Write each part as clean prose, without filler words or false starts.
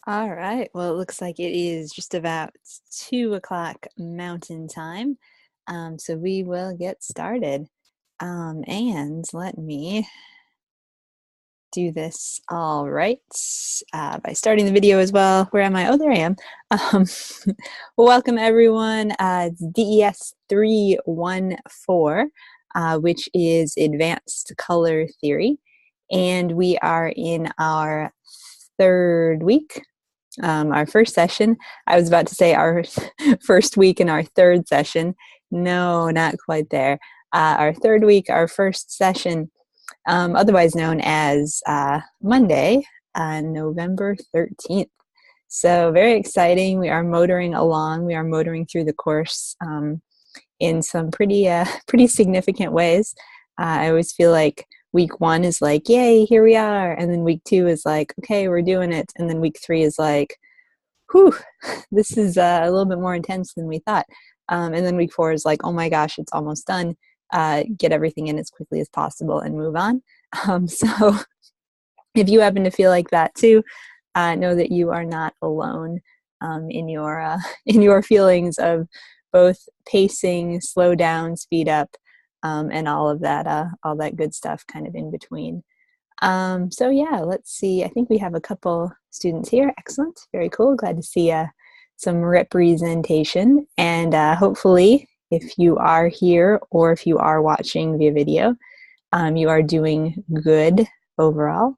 All right. Well, it looks like it is just about 2 o'clock Mountain Time. So we will get started. And let me do this all right by starting the video as well. Where am I? Oh, there I am. Um, well, welcome everyone. It's DES 314, which is Advanced Color Theory. And we are in our third week. Our first session. I was about to say our first week in our third session. No, not quite there. Our third week, our first session, otherwise known as Monday, November 13th. So very exciting. We are motoring along. We are motoring through the course in some pretty significant ways. I always feel like week one is like, yay, here we are. And then week two is like, okay, we're doing it. And then week three is like, whew, this is a little bit more intense than we thought. And then week four is like, oh my gosh, it's almost done. Get everything in as quickly as possible and move on. So if you happen to feel like that too, know that you are not alone in your feelings of both pacing, slow down, speed up, and all that good stuff kind of in between. So yeah, let's see. I think we have a couple students here. Excellent. Very cool. Glad to see some representation. And hopefully, if you are here or if you are watching via video, you are doing good overall.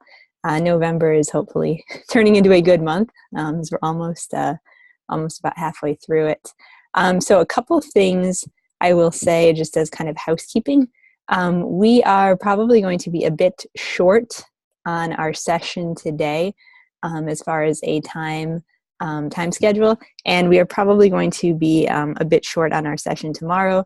November is hopefully turning into a good month, as we're almost about halfway through it. So a couple things I will say just as kind of housekeeping. We are probably going to be a bit short on our session today as far as a time schedule, and we are probably going to be a bit short on our session tomorrow,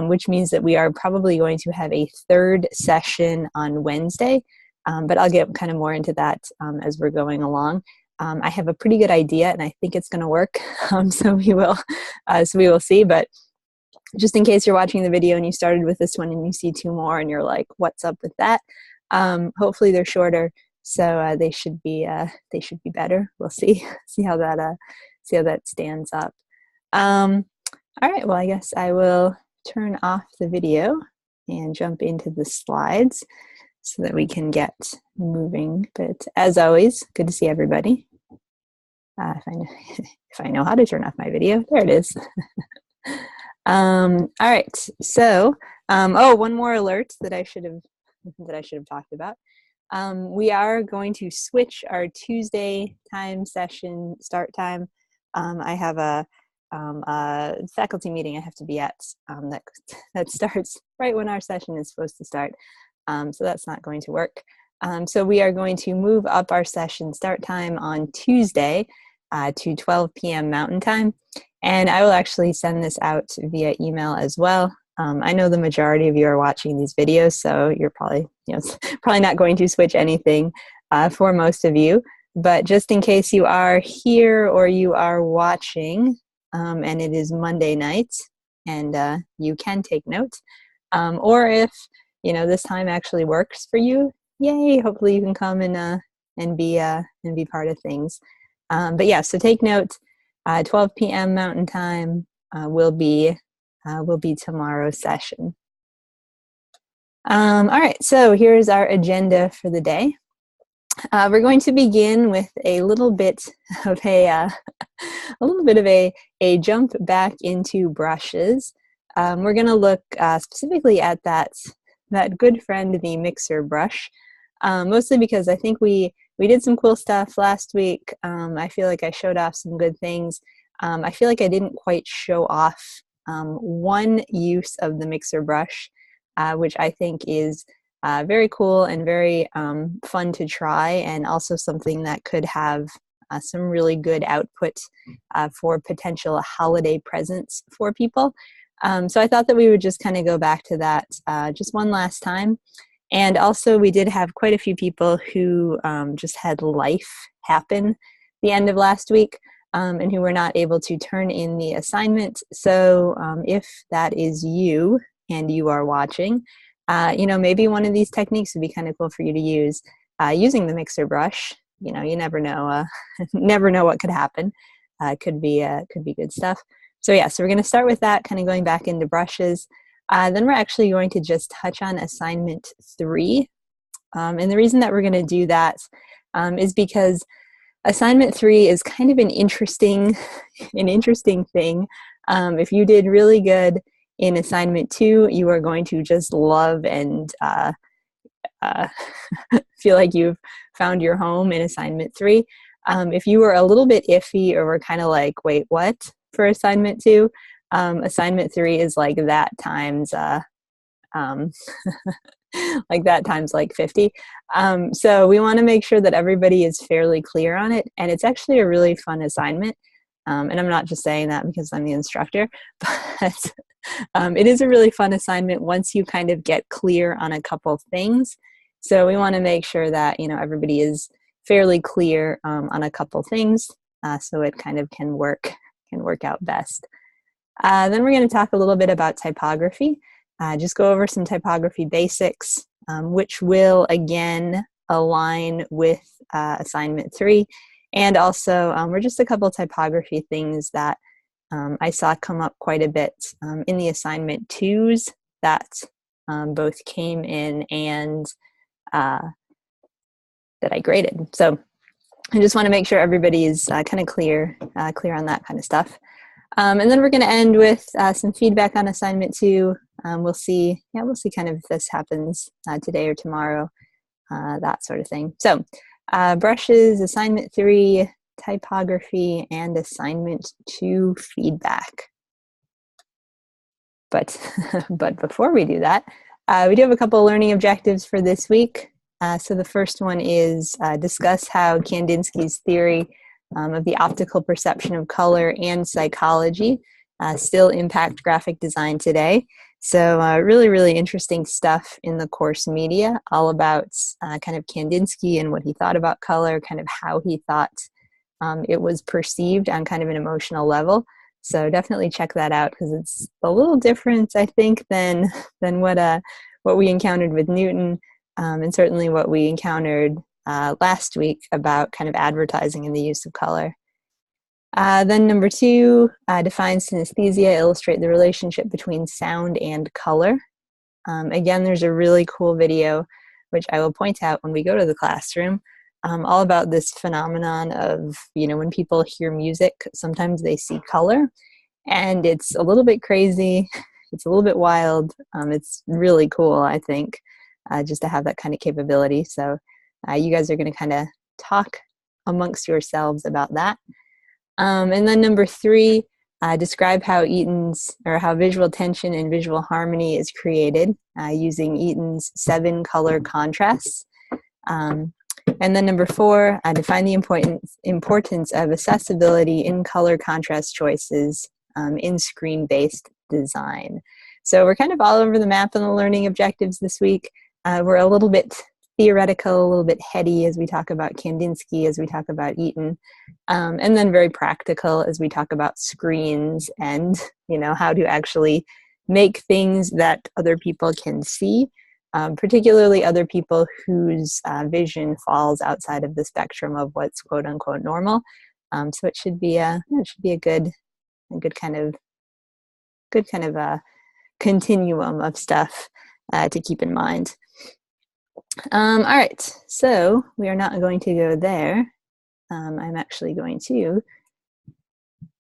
which means that we are probably going to have a third session on Wednesday, but I'll get kind of more into that as we're going along. I have a pretty good idea, and I think it's going to work, so we will see, but just in case you're watching the video and you started with this one and you see two more and you're like, what's up with that? Hopefully they're shorter, so they should be better. We'll see how that stands up. All right, well, I guess I will turn off the video and jump into the slides so that we can get moving. But as always, good to see everybody. If I know how to turn off my video, there it is. All right, so one more alert that I should have talked about. We are going to switch our Tuesday time session start time. I have a faculty meeting I have to be at that starts right when our session is supposed to start, so that's not going to work. So we are going to move up our session start time on Tuesday to 12 p.m. Mountain Time. And I will actually send this out via email as well. I know the majority of you are watching these videos, so you're probably not going to switch anything for most of you. But just in case you are here or you are watching, and it is Monday night, and you can take notes, or if this time actually works for you, yay! Hopefully you can come and be part of things. But yeah, so take note. 12 p.m. Mountain Time will be tomorrow's session. All right, so here's our agenda for the day. We're going to begin with a little bit of a jump back into brushes. We're going to look specifically at that good friend, the mixer brush, mostly because I think we did some cool stuff last week. I feel like I showed off some good things. I feel like I didn't quite show off one use of the mixer brush, which I think is very cool and very fun to try, and also something that could have some really good output for potential holiday presents for people. So I thought that we would just kind of go back to that just one last time. And also, we did have quite a few people who just had life happen the end of last week, and who were not able to turn in the assignment. So if that is you and you are watching, maybe one of these techniques would be kind of cool for you to use using the mixer brush. you never know, never know what could happen. Could be good stuff. So yeah, so we're going to start with that, kind of going back into brushes. Then we're actually going to just touch on assignment 3. And the reason that we're going to do that is because assignment 3 is kind of an interesting thing. If you did really good in assignment 2, you are going to just love and feel like you've found your home in assignment 3. If you were a little bit iffy or were kind of like, wait, what, for assignment 2, assignment 3 is like that times like that times like 50. So we want to make sure that everybody is fairly clear on it, and it's actually a really fun assignment. And I'm not just saying that because I'm the instructor, but it is a really fun assignment once you kind of get clear on a couple things. So we want to make sure that everybody is fairly clear on a couple things, so it kind of can work out best. Then we're going to talk a little bit about typography. Just go over some typography basics, which will again align with assignment 3. And also, we're just a couple typography things that I saw come up quite a bit in the assignment 2s that both came in and that I graded. So I just want to make sure everybody is kind of clear on that kind of stuff. And then we're going to end with some feedback on assignment 2. We'll see kind of if this happens today or tomorrow, that sort of thing. So brushes, assignment 3, typography, and assignment 2 feedback. But before we do that, we do have a couple learning objectives for this week. So the first one is discuss how Kandinsky's theory of the optical perception of color and psychology still impact graphic design today. So really, really interesting stuff in the course media, all about kind of Kandinsky and what he thought about color, kind of how he thought it was perceived on kind of an emotional level. So definitely check that out because it's a little different, I think, than what we encountered with Newton, and certainly what we encountered last week about kind of advertising and the use of color. Then number 2, define synesthesia, illustrate the relationship between sound and color. Again, there's a really cool video, which I will point out when we go to the classroom, all about this phenomenon of, when people hear music, sometimes they see color, and it's a little bit crazy. It's a little bit wild. It's really cool, I think, just to have that kind of capability. So you guys are going to kind of talk amongst yourselves about that. And then number 3, describe how how visual tension and visual harmony is created using Eaton's 7 color contrasts. And then number 4, define the importance of accessibility in color contrast choices in screen-based design. So we're kind of all over the map on the learning objectives this week. We're a little bit theoretical, a little bit heady as we talk about Kandinsky, as we talk about Eaton, and then very practical as we talk about screens and, how to actually make things that other people can see, particularly other people whose vision falls outside of the spectrum of what's quote unquote normal. So it should be a good kind of continuum of stuff to keep in mind. All right, so we are not going to go there. I'm actually going to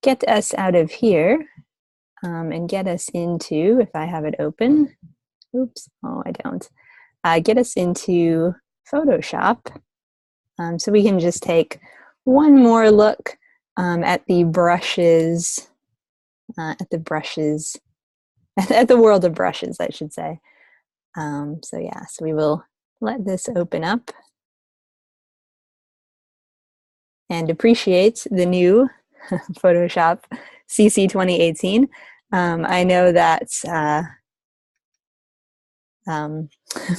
get us out of here and get us into, if I have it open, oops, oh, I don't, get us into Photoshop. So we can just take one more look at the brushes, at the world of brushes, I should say. So yeah, so we will let this open up and appreciate the new Photoshop CC 2018. I know that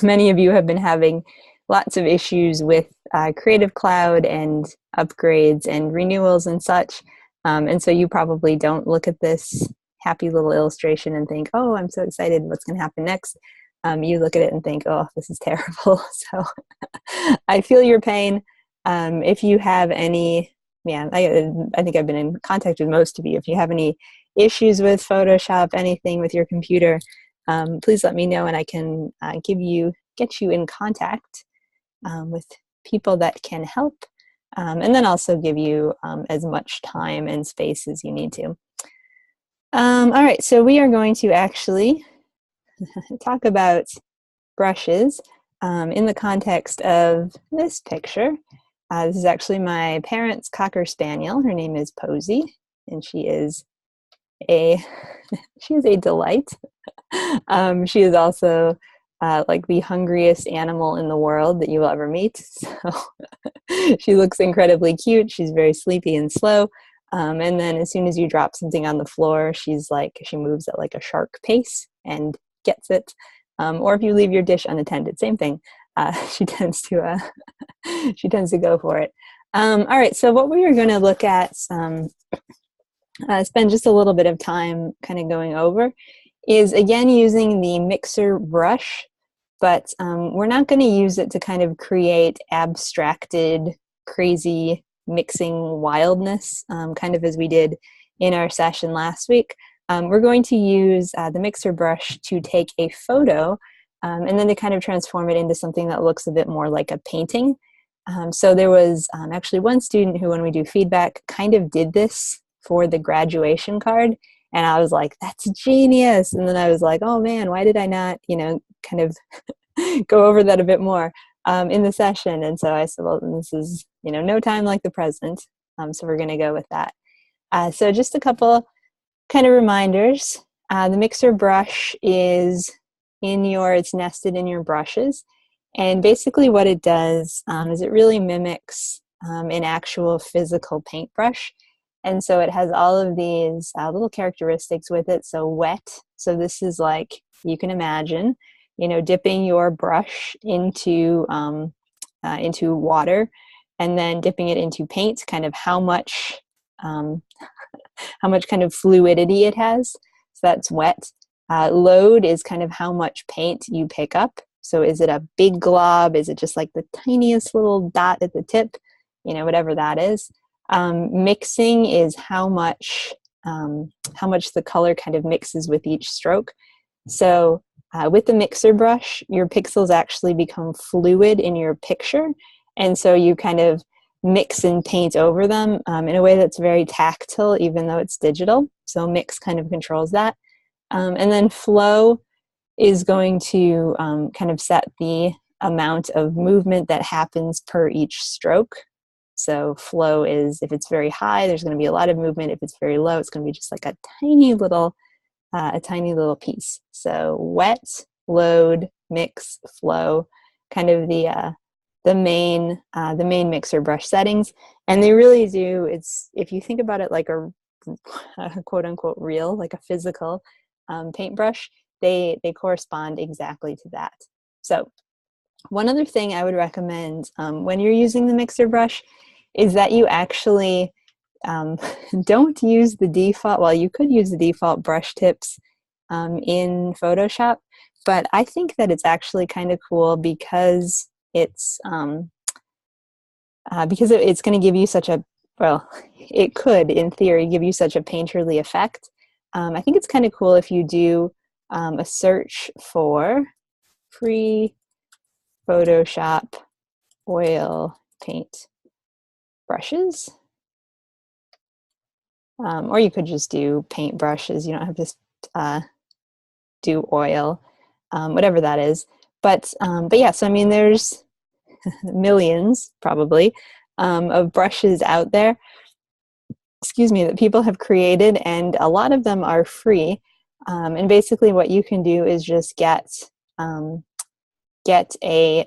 many of you have been having lots of issues with Creative Cloud and upgrades and renewals and such. And so you probably don't look at this happy little illustration and think, oh, I'm so excited, what's going to happen next? You look at it and think, oh, this is terrible. So I feel your pain. If you have any, yeah, I think I've been in contact with most of you. If you have any issues with Photoshop, anything with your computer, please let me know, and I can get you in contact with people that can help, and then also give you as much time and space as you need to. All right, so we are going to actually talk about brushes in the context of this picture. This is actually my parents' Cocker Spaniel. Her name is Posey, and she is a she is a delight. She is also like the hungriest animal in the world that you will ever meet. So she looks incredibly cute. She's very sleepy and slow. And then as soon as you drop something on the floor, she moves at like a shark pace and gets it. Or if you leave your dish unattended, same thing. She tends to she tends to go for it. All right, so what we are going to look at, spend just a little bit of time kind of going over, is again using the mixer brush, but we're not going to use it to kind of create abstracted, crazy mixing wildness, kind of as we did in our session last week. We're going to use the mixer brush to take a photo and then to kind of transform it into something that looks a bit more like a painting. So there was actually one student who, when we do feedback, kind of did this for the graduation card. And I was like, that's genius. And then I was like, oh man, why did I not, kind of go over that a bit more in the session? And so I said, well, this is, no time like the present. So we're going to go with that. So just a couple kind of reminders. The mixer brush is it's nested in your brushes. And basically what it does is it really mimics an actual physical paintbrush. And so it has all of these little characteristics with it. So wet. So this is like, you can imagine, dipping your brush into water and then dipping it into paint, kind of how much kind of fluidity it has. So that's wet. Load is kind of how much paint you pick up. So is it a big glob? Is it just like the tiniest little dot at the tip? Whatever that is. Mixing is how much the color kind of mixes with each stroke. So with the mixer brush, your pixels actually become fluid in your picture. And so you kind of mix and paint over them in a way that's very tactile, even though it's digital. So mix kind of controls that. And then flow is going to kind of set the amount of movement that happens per each stroke. So flow is, if it's very high, there's going to be a lot of movement. If it's very low, it's going to be just like a tiny little piece. So wet, load, mix, flow, kind of the main mixer brush settings. And they really do, if you think about it like a quote unquote real, like a physical paintbrush, they correspond exactly to that. So one other thing I would recommend when you're using the mixer brush is that you actually don't use the default, well, you could use the default brush tips in Photoshop, but I think that it's actually kind of cool because it's going to give you such a, well, it could, in theory, give you such a painterly effect. I think it's kind of cool if you do a search for free Photoshop oil paint brushes. Or you could just do paint brushes. You don't have to do oil, whatever that is. But yeah, so I mean, there's millions probably of brushes out there, excuse me, that people have created, and a lot of them are free. And basically what you can do is just get a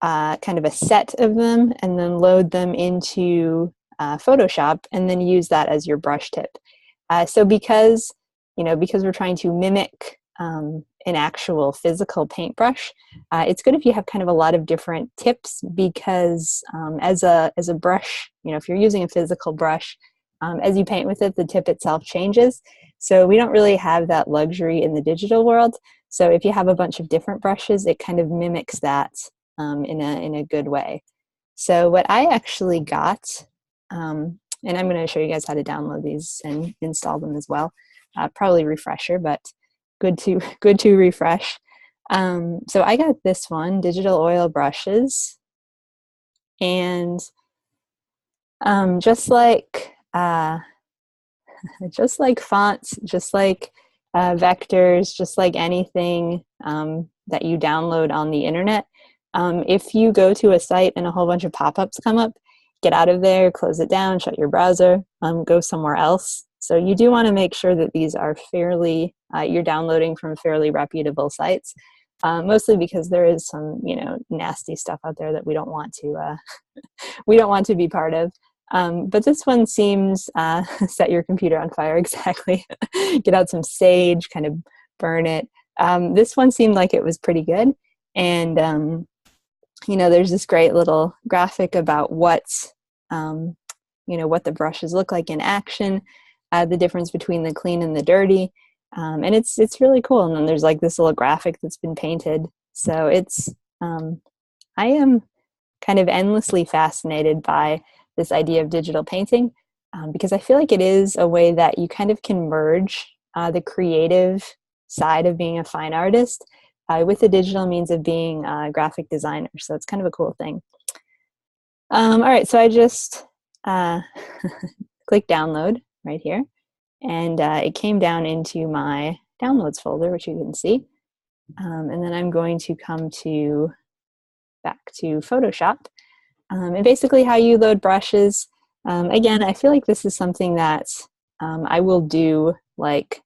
kind of a set of them and then load them into Photoshop and then use that as your brush tip. So because we're trying to mimic an actual physical paintbrush, it's good if you have kind of a lot of different tips, because as a brush, if you're using a physical brush, as you paint with it, the tip itself changes. So we don't really have that luxury in the digital world. So if you have a bunch of different brushes, it kind of mimics that in a good way. So what I actually got, and I'm going to show you guys how to download these and install them as well. Probably refresher, but good to good to refresh. So I got this one, digital oil brushes, and just like just like fonts, just like vectors, just like anything that you download on the internet. If you go to a site and a whole bunch of pop-ups come up, get out of there, close it down, shut your browser, go somewhere else. So you do want to make sure that these are fairly, you're downloading from fairly reputable sites, mostly because there is some, nasty stuff out there that we don't want to, we don't want to be part of. But this one seems, set your computer on fire, exactly. Get out some sage, kind of burn it. This one seemed like it was pretty good. And, there's this great little graphic about what the brushes look like in action, the difference between the clean and the dirty. And it's really cool. And then there's like this little graphic that's been painted. So I am kind of endlessly fascinated by this idea of digital painting, because I feel like it is a way that you kind of can merge the creative side of being a fine artist with the digital means of being a graphic designer. So it's kind of a cool thing. All right, so I just click download right here, and it came down into my downloads folder, which you can see. And then I'm going to come back to Photoshop. And basically how you load brushes. Again, I feel like this is something that I will do, like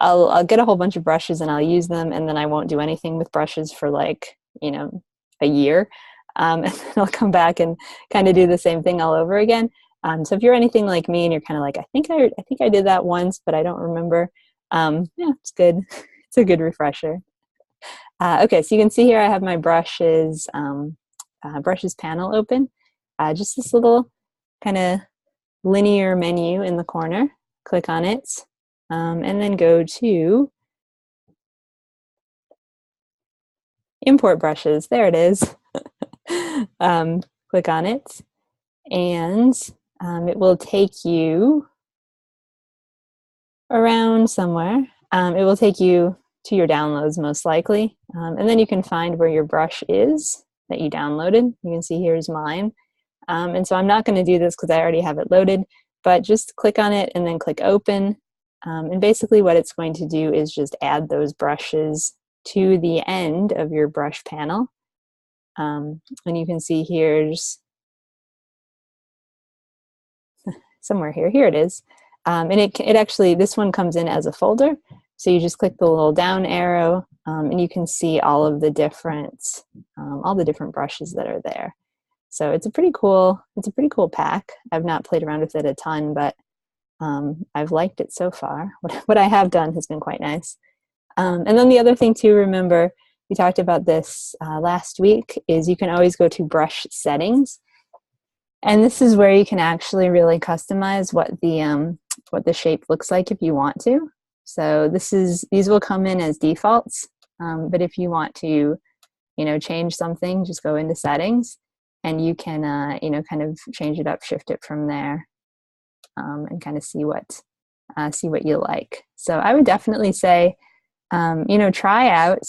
I'll get a whole bunch of brushes and I'll use them, and then I won't do anything with brushes for like, a year. And then I'll come back and kind of do the same thing all over again. So if you're anything like me and you're kind of like, I think I did that once, but I don't remember. Yeah, it's good. It's a good refresher. Okay, so you can see here I have my brushes panel open. Just this little kind of linear menu in the corner. Click on it, and then go to import brushes. There it is. Click on it, and it will take you around somewhere. It will take you to your downloads most likely, and then you can find where your brush is that you downloaded. You can see here's mine. And so I'm not going to do this because I already have it loaded, but just click on it and then click open. And basically what it's going to do is just add those brushes to the end of your brush panel. And you can see here's somewhere here. Here it is. And it actually, this one comes in as a folder. So you just click the little down arrow, and you can see all the different brushes that are there. So it's a pretty cool pack. I've not played around with it a ton, but I've liked it so far. What I have done has been quite nice. And then the other thing to remember, we talked about this last week, is you can always go to brush settings. And this is where you can actually really customize what the shape looks like if you want to. So these will come in as defaults, but if you want to, change something, just go into settings, and you can, kind of change it up, shift it from there, and kind of see what you like. So I would definitely say, try out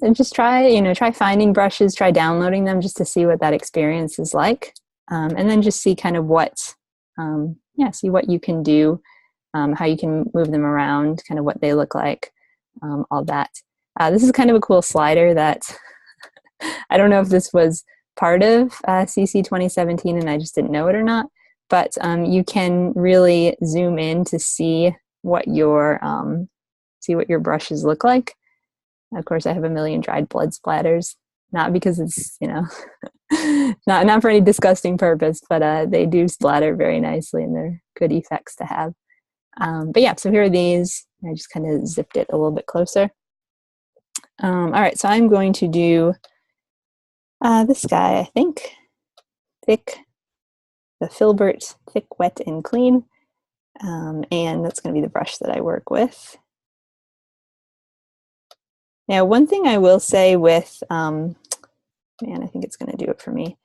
and just try finding brushes, try downloading them just to see what that experience is like, and then just see kind of see what you can do, how you can move them around, kind of what they look like, all that. This is kind of a cool slider that I don't know if this was part of CC 2017 and I just didn't know it or not, but you can really zoom in to see what your brushes look like. Of course, I have a million dried blood splatters, not because it's not for any disgusting purpose, but they do splatter very nicely and they're good effects to have. But yeah, so here are these. I just kind of zipped it a little bit closer. All right, so I'm going to do this guy, I think. The Filbert Thick, Wet, and Clean. And that's going to be the brush that I work with. Now, one thing I will say with, I think it's going to do it for me.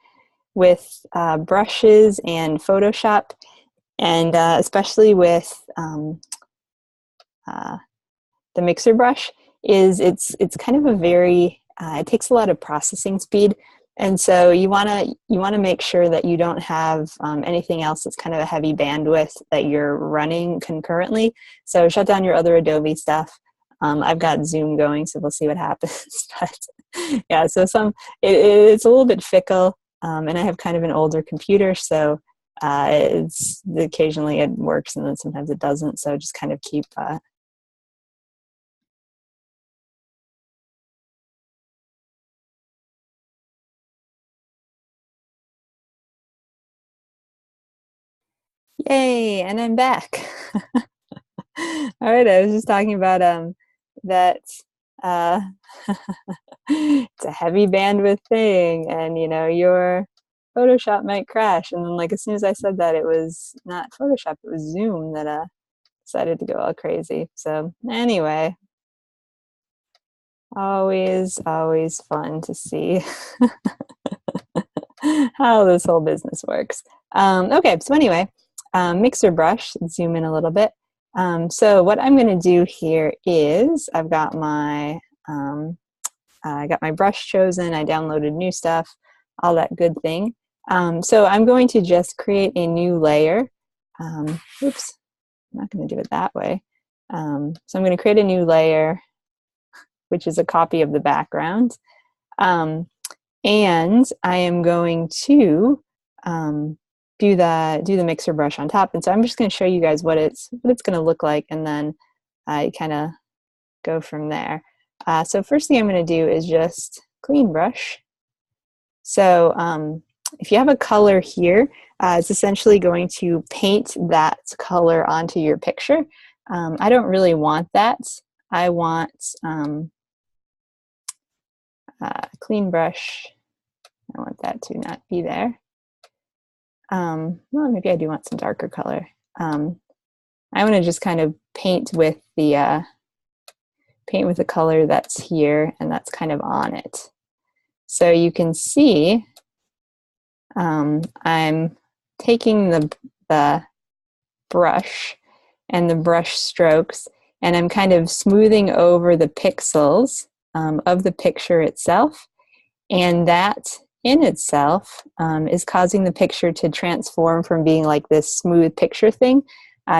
with brushes and Photoshop, and especially with the mixer brush, is it's kind of a very it takes a lot of processing speed, and so you want to make sure that you don't have anything else that's kind of a heavy bandwidth that you're running concurrently. So shut down your other Adobe stuff. I've got Zoom going, so we'll see what happens. But yeah, so it's a little bit fickle, and I have kind of an older computer, so it's occasionally it works and then sometimes it doesn't. So just kind of keep yay, and I'm back. All right, I was just talking about that uh, it's a heavy bandwidth thing, and you know your Photoshop might crash. And then, like as soon as I said that, it was not Photoshop; it was Zoom that decided to go all crazy. So anyway, always fun to see how this whole business works. Okay, so anyway, mixer brush. Let's zoom in a little bit. So what I'm going to do here is I got my brush chosen. I downloaded new stuff, all that good thing. So I'm going to just create a new layer. Oops, I'm not going to do it that way. So I'm going to create a new layer, which is a copy of the background. And I am going to do the mixer brush on top. And so I'm just going to show you guys what it's going to look like, and then I kind of go from there. So first thing I'm going to do is just clean brush. So if you have a color here, it's essentially going to paint that color onto your picture. I don't really want that. I want clean brush. I want that to not be there. Well, maybe I do want some darker color. I want to just kind of paint with the color that's here and that's kind of on it. So you can see I'm taking the brush and the brush strokes, and I'm kind of smoothing over the pixels of the picture itself, and that in itself is causing the picture to transform from being like this smooth picture thing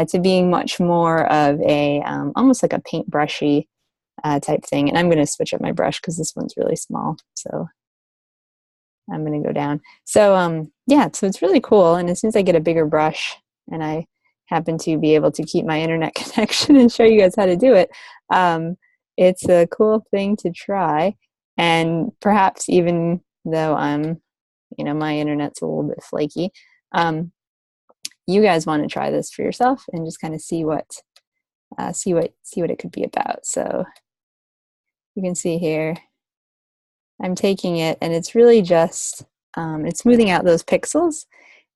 to being much more of a almost like a paintbrushy type thing. And I'm going to switch up my brush because this one's really small, so I'm going to go down. So yeah, so it's really cool. And as soon as I get a bigger brush and I happen to be able to keep my internet connection and show you guys how to do it, it's a cool thing to try. And perhaps even though my internet's a little bit flaky, you guys want to try this for yourself and just kind of see what it could be about. So you can see here, I'm taking it, and it's really just it's smoothing out those pixels,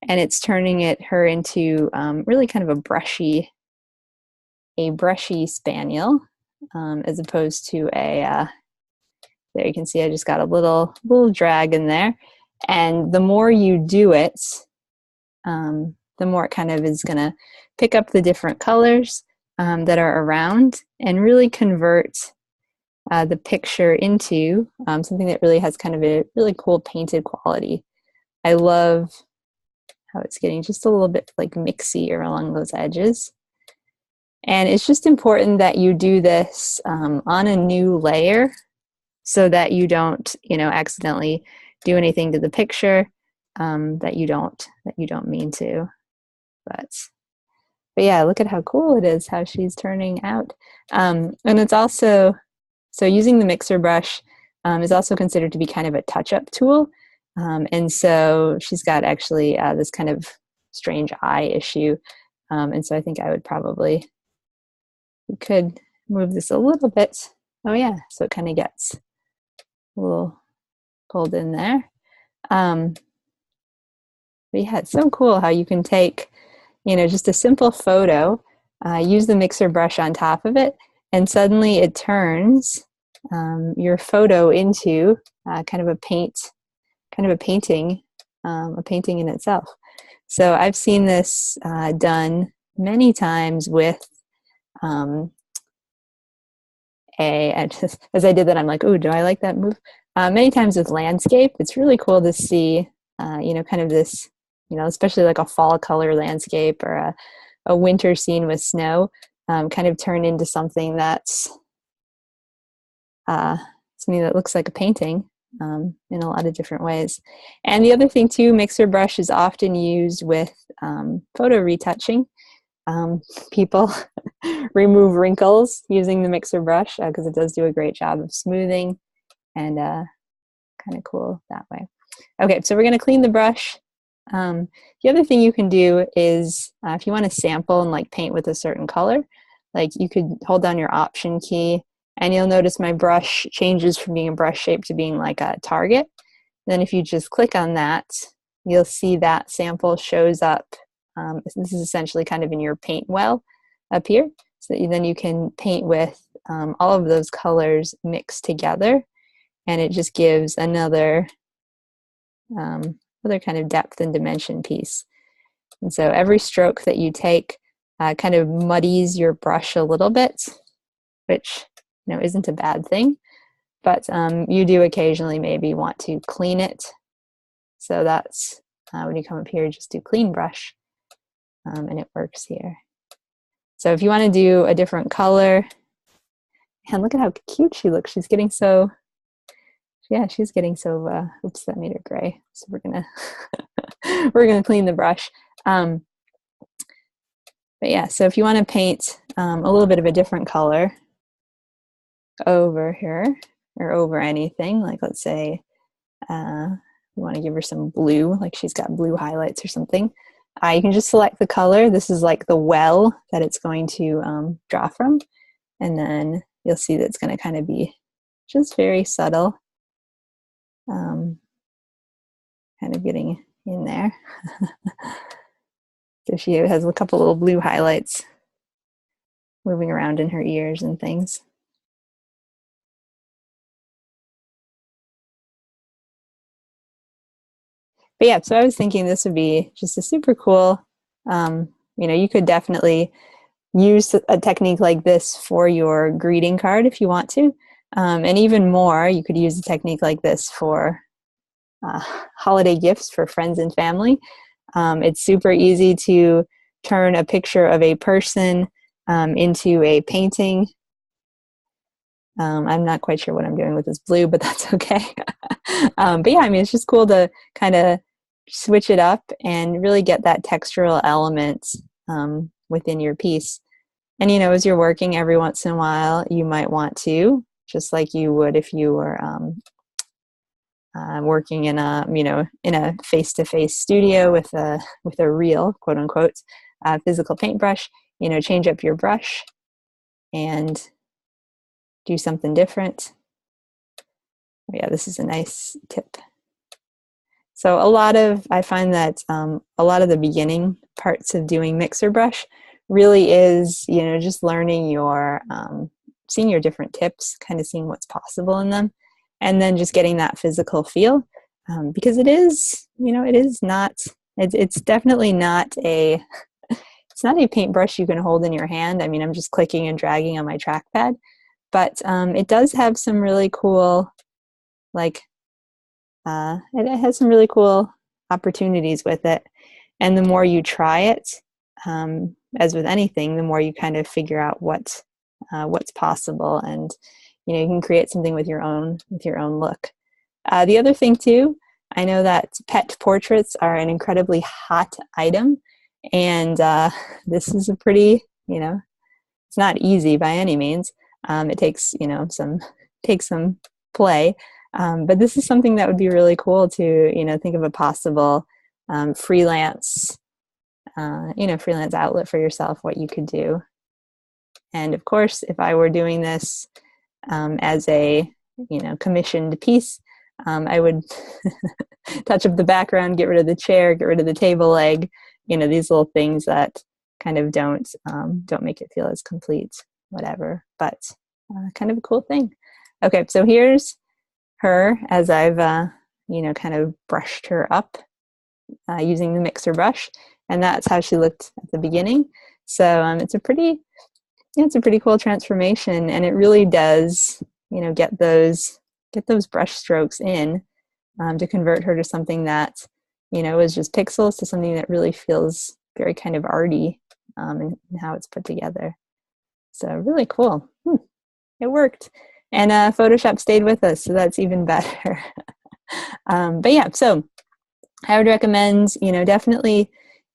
and it's turning her into really kind of a brushy spaniel, as opposed to a there you can see I just got a little drag in there. And the more you do it, the more it kind of is going to pick up the different colors that are around and really convert the picture into something that really has kind of a really cool painted quality. I love how it's getting just a little bit like mixy along those edges. And it's just important that you do this on a new layer, so that you don't, accidentally do anything to the picture that you don't mean to. But yeah, look at how cool it is, how she's turning out. And it's also, so using the mixer brush is also considered to be kind of a touch-up tool. And so she's got actually this kind of strange eye issue. And so I think we could move this a little bit. Oh yeah, so it kind of gets a little pulled in there. But yeah, it's so cool how you can take, just a simple photo, use the mixer brush on top of it, and suddenly it turns your photo into kind of a painting a painting in itself. So I've seen this done many times with um, as I did that, I'm like, ooh, do I like that move? Many times with landscape, it's really cool to see, kind of this, especially like a fall color landscape or a winter scene with snow, kind of turn into something that's something that looks like a painting in a lot of different ways. And the other thing too, mixer brush is often used with photo retouching. People remove wrinkles using the mixer brush because it does do a great job of smoothing and kind of cool that way. Okay, so we're going to clean the brush. The other thing you can do is if you want to sample and like paint with a certain color, like you could hold down your option key and you'll notice my brush changes from being a brush shape to being like a target. Then if you just click on that, you'll see that sample shows up. This is essentially kind of in your paint well up here. So that then you can paint with all of those colors mixed together, and it just gives another kind of depth and dimension piece. And so every stroke that you take kind of muddies your brush a little bit, which isn't a bad thing, but you do occasionally maybe want to clean it. So that's when you come up here, just do clean brush, and it works here. So if you want to do a different color, and look at how cute she looks. She's getting so, she's getting so, oops, that made her gray. So we're gonna, we're gonna clean the brush. But yeah, so if you want to paint a little bit of a different color over here, or over anything, like let's say we want to give her some blue, like she's got blue highlights or something. You can just select the color. This is like the well that it's going to draw from. And then you'll see that it's going to kind of be just very subtle, kind of getting in there. So she has a couple little blue highlights moving around in her ears and things. But yeah, so I was thinking this would be just a super cool, you could definitely use a technique like this for your greeting card if you want to. And even more, you could use a technique like this for holiday gifts for friends and family. It's super easy to turn a picture of a person into a painting. I'm not quite sure what I'm doing with this blue, but that's okay. But yeah, I mean, it's just cool to kind of switch it up and really get that textural element within your piece. And, as you're working every once in a while, you might want to, just like you would if you were working in a face-to-face studio with a real, quote unquote, physical paintbrush, change up your brush and do something different. Yeah, this is a nice tip. So I find that a lot of the beginning parts of doing mixer brush really is, just learning seeing your different tips, kind of seeing what's possible in them, and then just getting that physical feel, because it's definitely not it's not a paintbrush you can hold in your hand. I mean, I'm just clicking and dragging on my trackpad, but it does have some really cool, it has some really cool opportunities with it. And the more you try it, as with anything, the more you kind of figure out what's possible, and you can create something with your own look. The other thing too, I know that pet portraits are an incredibly hot item, and this is a pretty, it's not easy by any means. It takes some play, but this is something that would be really cool to think of a possible freelance outlet for yourself, what you could do. And of course, if I were doing this as a commissioned piece, I would touch up the background, get rid of the chair, get rid of the table leg, these little things that kind of don't make it feel as complete, whatever, but kind of a cool thing. Okay, so here's her as I've kind of brushed her up using the mixer brush, and that's how she looked at the beginning. So it's a pretty cool transformation, and it really does, get those brush strokes in to convert her to something that, is just pixels to something that really feels very kind of arty in how it's put together. So really cool. It worked. And Photoshop stayed with us, so that's even better. But yeah, so I would recommend, definitely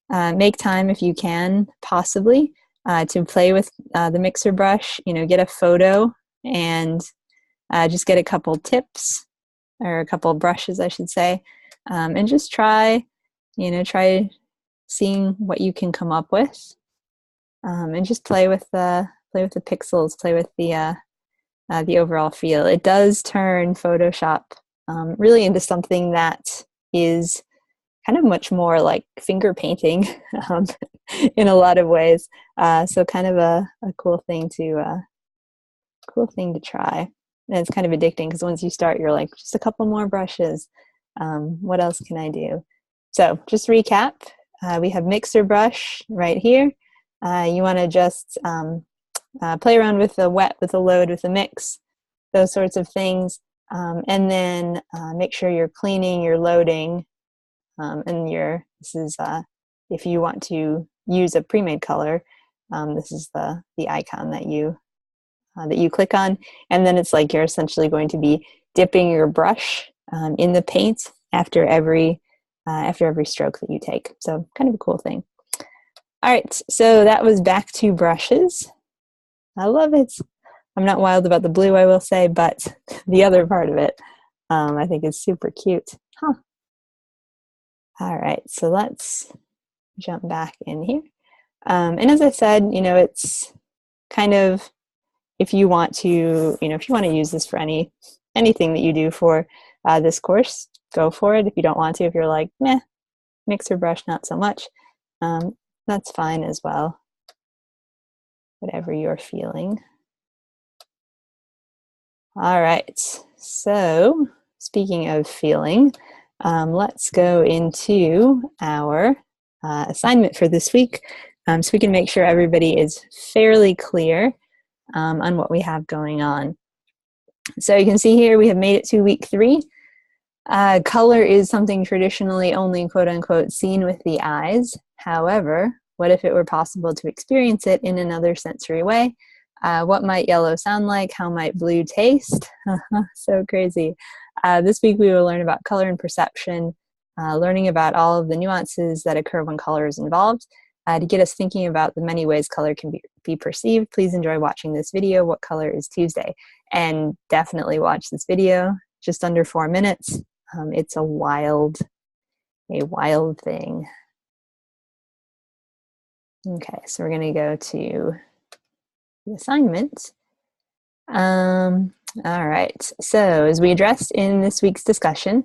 make time if you can, possibly, to play with the mixer brush, get a photo and just get a couple tips, or a couple brushes, I should say, and just try seeing what you can come up with, and just play with the pixels, play with the overall feel. It does turn Photoshop really into something that is kind of much more like finger painting in a lot of ways. So kind of a cool thing to try. And it's kind of addicting because once you start, you're like, just a couple more brushes. What else can I do? So just recap. We have mixer brush right here. You want to just play around with the wet, with the load, with the mix, those sorts of things. And then make sure you're cleaning, you're loading, and this is if you want to use a pre-made color, this is the icon that you click on, and then it's like you're essentially going to be dipping your brush in the paint after every stroke that you take. So kind of a cool thing. All right, so that was back to brushes. I love it. I'm not wild about the blue, I will say, but the other part of it I think is super cute. All right, so let's jump back in here. And as I said, it's kind of, if you want to use this for anything that you do for this course, go for it. If you don't want to, if you're like, meh, mixer brush, not so much, that's fine as well. Whatever you're feeling. All right, so speaking of feeling, let's go into our assignment for this week, so we can make sure everybody is fairly clear on what we have going on. So you can see here we have made it to week 3. Color is something traditionally only quote unquote seen with the eyes. However, what if it were possible to experience it in another sensory way? What might yellow sound like? How might blue taste? So crazy. This week we will learn about color and perception, learning about all of the nuances that occur when color is involved. To get us thinking about the many ways color can be perceived, please enjoy watching this video, What Color is Tuesday? And definitely watch this video, just under 4 minutes. It's a wild thing. Okay, so we're going to go to the assignment. All right, so as we addressed in this week's discussion,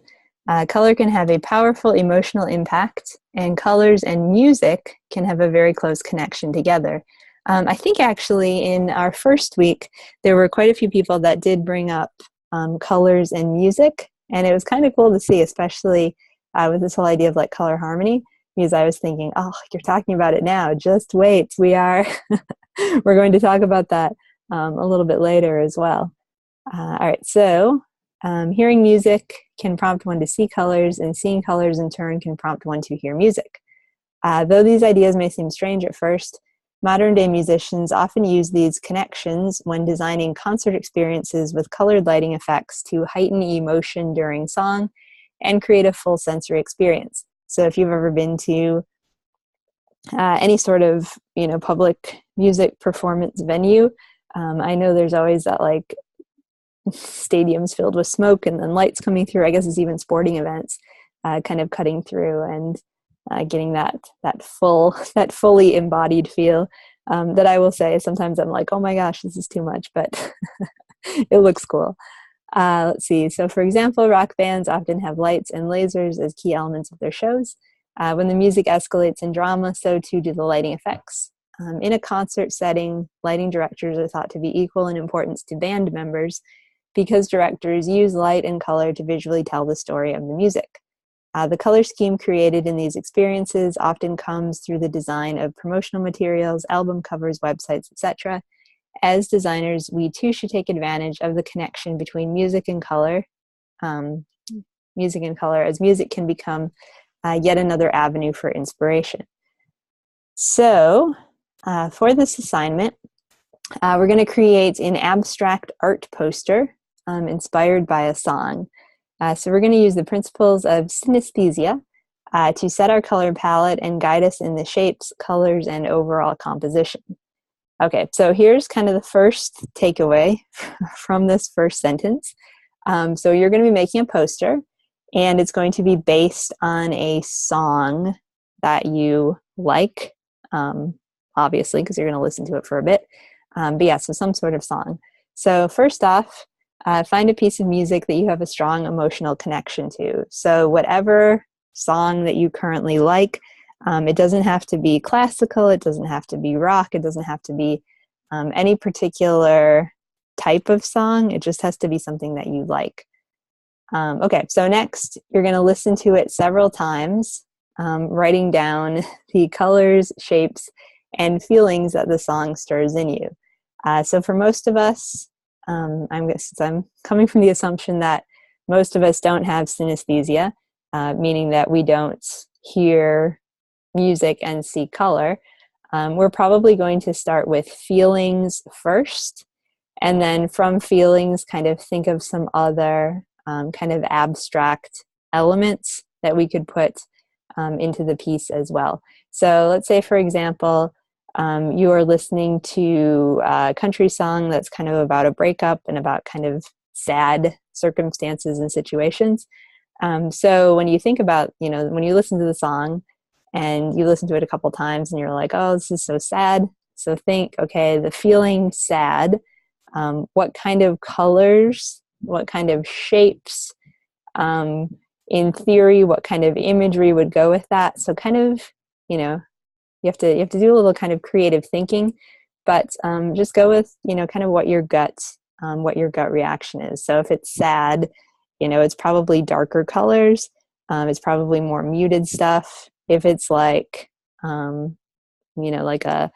color can have a powerful emotional impact, and colors and music can have a very close connection together. I think actually in our first week, there were quite a few people that did bring up colors and music, and it was kind of cool to see, especially with this whole idea of like color harmony, because I was thinking, oh, you're talking about it now, just wait, we're going to talk about that a little bit later as well. All right, so hearing music can prompt one to see colors, and seeing colors in turn can prompt one to hear music. Though these ideas may seem strange at first, modern-day musicians often use these connections when designing concert experiences with colored lighting effects to heighten emotion during song and create a full sensory experience. So if you've ever been to any sort of public music performance venue, I know there's always that like stadiums filled with smoke and then lights coming through. I guess it's even sporting events kind of cutting through and getting that fully embodied feel that I will say sometimes I'm like, oh my gosh, this is too much, but it looks cool. Let's see. So for example, rock bands often have lights and lasers as key elements of their shows. When the music escalates in drama, so too do the lighting effects. In a concert setting, lighting directors are thought to be equal in importance to band members because directors use light and color to visually tell the story of the music. The color scheme created in these experiences often comes through the design of promotional materials, album covers, websites, etc. As designers, we too should take advantage of the connection between music and color, as music can become yet another avenue for inspiration. So for this assignment, we're going to create an abstract art poster inspired by a song. So we're going to use the principles of synesthesia to set our color palette and guide us in the shapes, colors, and overall composition. Okay, so here's kind of the first takeaway from this first sentence. So you're going to be making a poster, and it's going to be based on a song that you like, obviously, because you're going to listen to it for a bit. But yeah, so some sort of song. So first off, find a piece of music that you have a strong emotional connection to. So whatever song that you currently like, it doesn't have to be classical, it doesn't have to be rock, it doesn't have to be any particular type of song, it just has to be something that you like. Okay, so next you're going to listen to it several times, writing down the colors, shapes, and feelings that the song stirs in you. So for most of us, I'm coming from the assumption that most of us don't have synesthesia, meaning that we don't hear music and see color. We're probably going to start with feelings first, and then from feelings kind of think of some other kind of abstract elements that we could put into the piece as well. So let's say, for example, you are listening to a country song that's kind of about a breakup and about kind of sad circumstances and situations. So when you think about, when you listen to the song and you listen to it a couple times and you're like, oh, this is so sad. So think, okay, the feeling sad, what kind of colors, what kind of shapes, in theory, what kind of imagery would go with that? So kind of, you have to do a little kind of creative thinking, but just go with, kind of what your gut reaction is. So if it's sad, it's probably darker colors. It's probably more muted stuff. If it's like, like a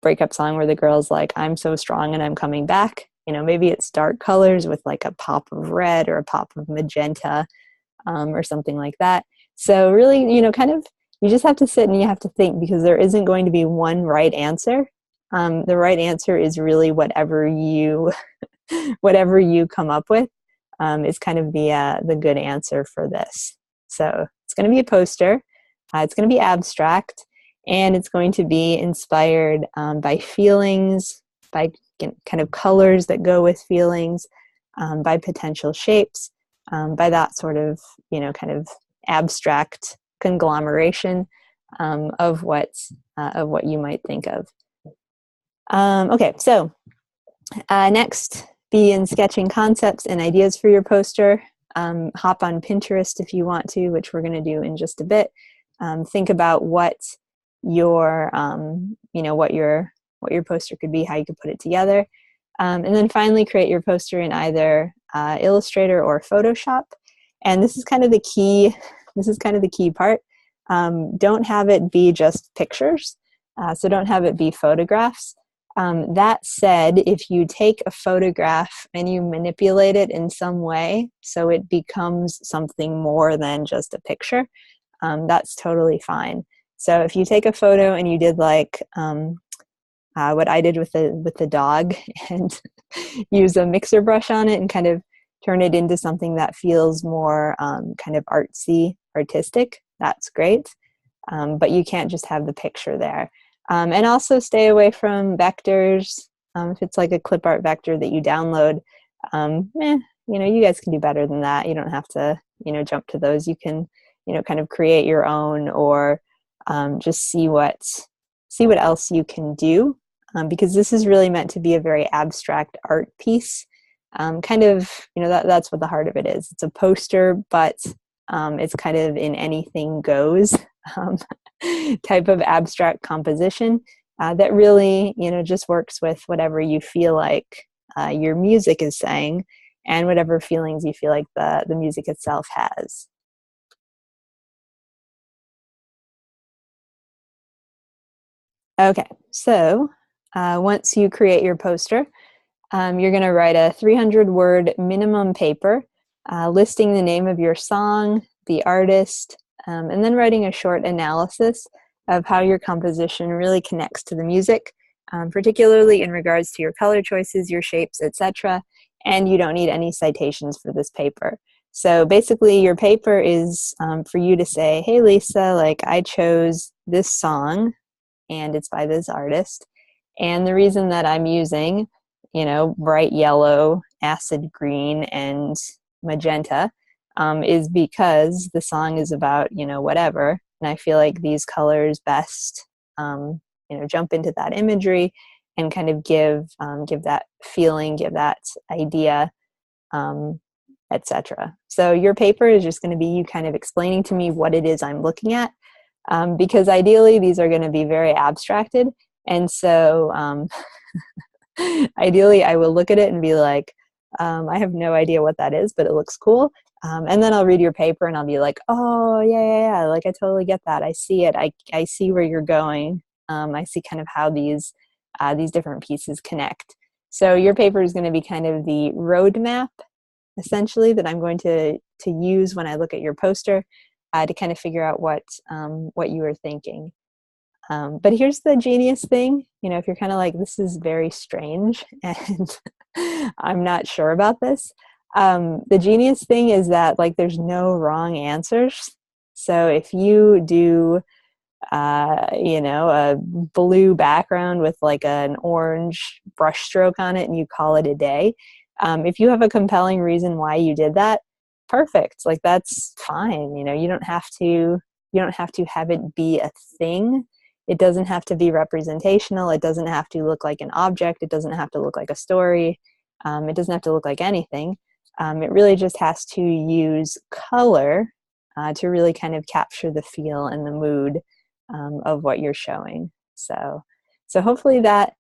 breakup song where the girl's like, I'm so strong and I'm coming back, maybe it's dark colors with like a pop of red or a pop of magenta, or something like that. So really, kind of, you just have to sit and you have to think, because there isn't going to be one right answer. The right answer is really whatever you come up with is kind of the good answer for this. So it's going to be a poster. It's going to be abstract, and it's going to be inspired by feelings, by kind of colors that go with feelings, by potential shapes, by that sort of, kind of abstract conglomeration of what you might think of. Okay, so next, be in sketching concepts and ideas for your poster. Hop on Pinterest if you want to, which we're going to do in just a bit. Think about what your poster could be, how you could put it together, and then finally create your poster in either Illustrator or Photoshop. And this is kind of the key. This is kind of the key part. Don't have it be just pictures. So don't have it be photographs. That said, if you take a photograph and you manipulate it in some way so it becomes something more than just a picture, that's totally fine. So if you take a photo and you did like what I did with the dog and use a mixer brush on it and kind of turn it into something that feels more kind of artsy, artistic, that's great. But you can't just have the picture there. And also stay away from vectors. If it's like a clip art vector that you download, you guys can do better than that. You don't have to, jump to those. You can, kind of create your own, or just see what else you can do, because this is really meant to be a very abstract art piece. Kind of, that's what the heart of it is. It's a poster, but it's kind of an anything goes type of abstract composition that really, just works with whatever you feel like your music is saying, and whatever feelings you feel like the music itself has. Okay, so once you create your poster, you're going to write a 300-word minimum paper listing the name of your song, the artist, and then writing a short analysis of how your composition really connects to the music, particularly in regards to your color choices, your shapes, etc. And you don't need any citations for this paper. So basically, your paper is for you to say, hey, Lisa, like I chose this song and it's by this artist. And the reason that I'm using, bright yellow, acid green, and magenta is because the song is about, whatever. And I feel like these colors best, jump into that imagery and kind of give that feeling, give that idea, etc. So your paper is just going to be you kind of explaining to me what it is I'm looking at, because ideally these are going to be very abstracted. And so ideally I will look at it and be like, I have no idea what that is, but it looks cool. And then I'll read your paper and I'll be like, oh, yeah. Like, I totally get that. I see it. I see where you're going. I see kind of how these different pieces connect. So your paper is going to be kind of the roadmap, essentially, that I'm going to use when I look at your poster to kind of figure out what you were thinking. But here's the genius thing, if you're kind of like, this is very strange and I'm not sure about this, the genius thing is that like there's no wrong answers. So if you do, a blue background with like an orange brush stroke on it and you call it a day, if you have a compelling reason why you did that, perfect. Like that's fine. You don't have to have it be a thing. It doesn't have to be representational. It doesn't have to look like an object. It doesn't have to look like a story. It doesn't have to look like anything. It really just has to use color to really kind of capture the feel and the mood of what you're showing. So hopefully that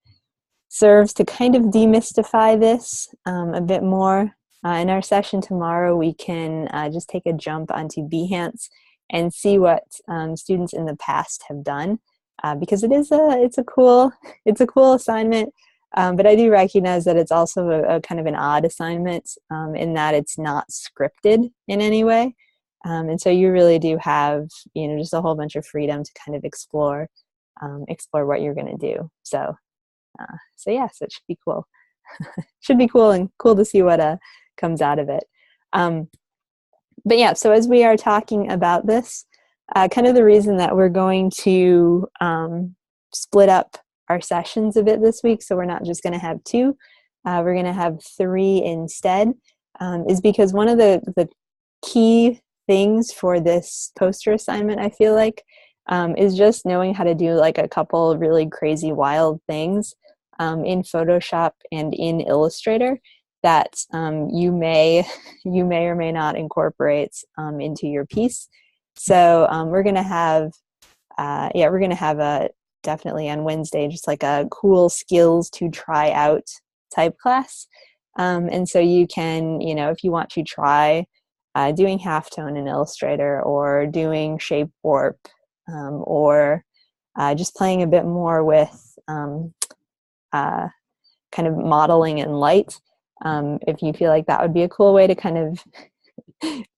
serves to kind of demystify this a bit more. In our session tomorrow, we can just take a jump onto Behance and see what students in the past have done, because it's a cool assignment. But I do recognize that it's also a kind of an odd assignment in that it's not scripted in any way. And so you really do have, just a whole bunch of freedom to kind of explore what you're going to do. So yes, it should be cool. Should be cool and cool to see what comes out of it. But yeah, so as we are talking about this, kind of the reason that we're going to split up our sessions a bit this week, so we're not just going to have two, we're going to have three instead, is because one of the key things for this poster assignment, I feel like, is just knowing how to do like a couple really crazy wild things in Photoshop and in Illustrator that you may or may not incorporate into your piece. So we're gonna have a definitely on Wednesday just like a cool skills to try out type class, and so you can, if you want to try doing halftone in Illustrator or doing shape warp, or just playing a bit more with kind of modeling and light. If you feel like that would be a cool way to kind of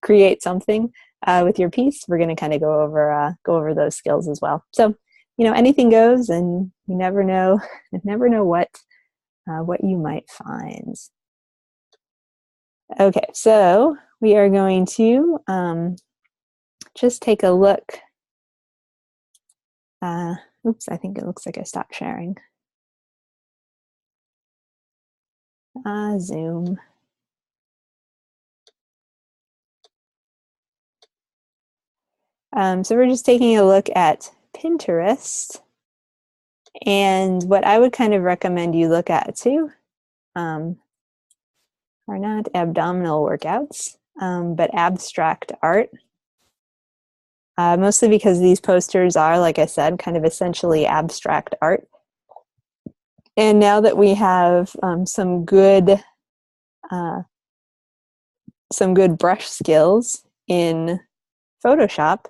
create something with your piece, we're going to kind of go over those skills as well. So, anything goes, and you never know what you might find. Okay, so we are going to just take a look. Oops, I think it looks like I stopped sharing. Zoom. So we're just taking a look at Pinterest, and what I would kind of recommend you look at too are not abdominal workouts, but abstract art. Mostly because these posters are, like I said, kind of essentially abstract art. And now that we have some good brush skills in Photoshop,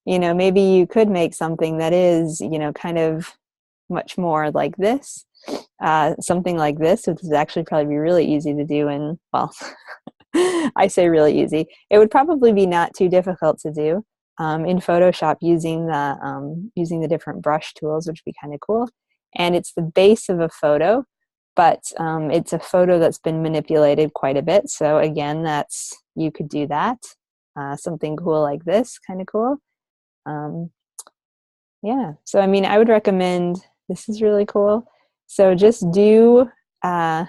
maybe you could make something that is, kind of much more like this. Something like this, which would actually probably be really easy to do in, well, I say really easy. It would probably be not too difficult to do in Photoshop using the different brush tools, which would be kind of cool. And it's the base of a photo, but it's a photo that's been manipulated quite a bit. So again, you could do that. Something cool like this, kind of cool. Yeah, so I mean, I would recommend, this is really cool. So just do, well,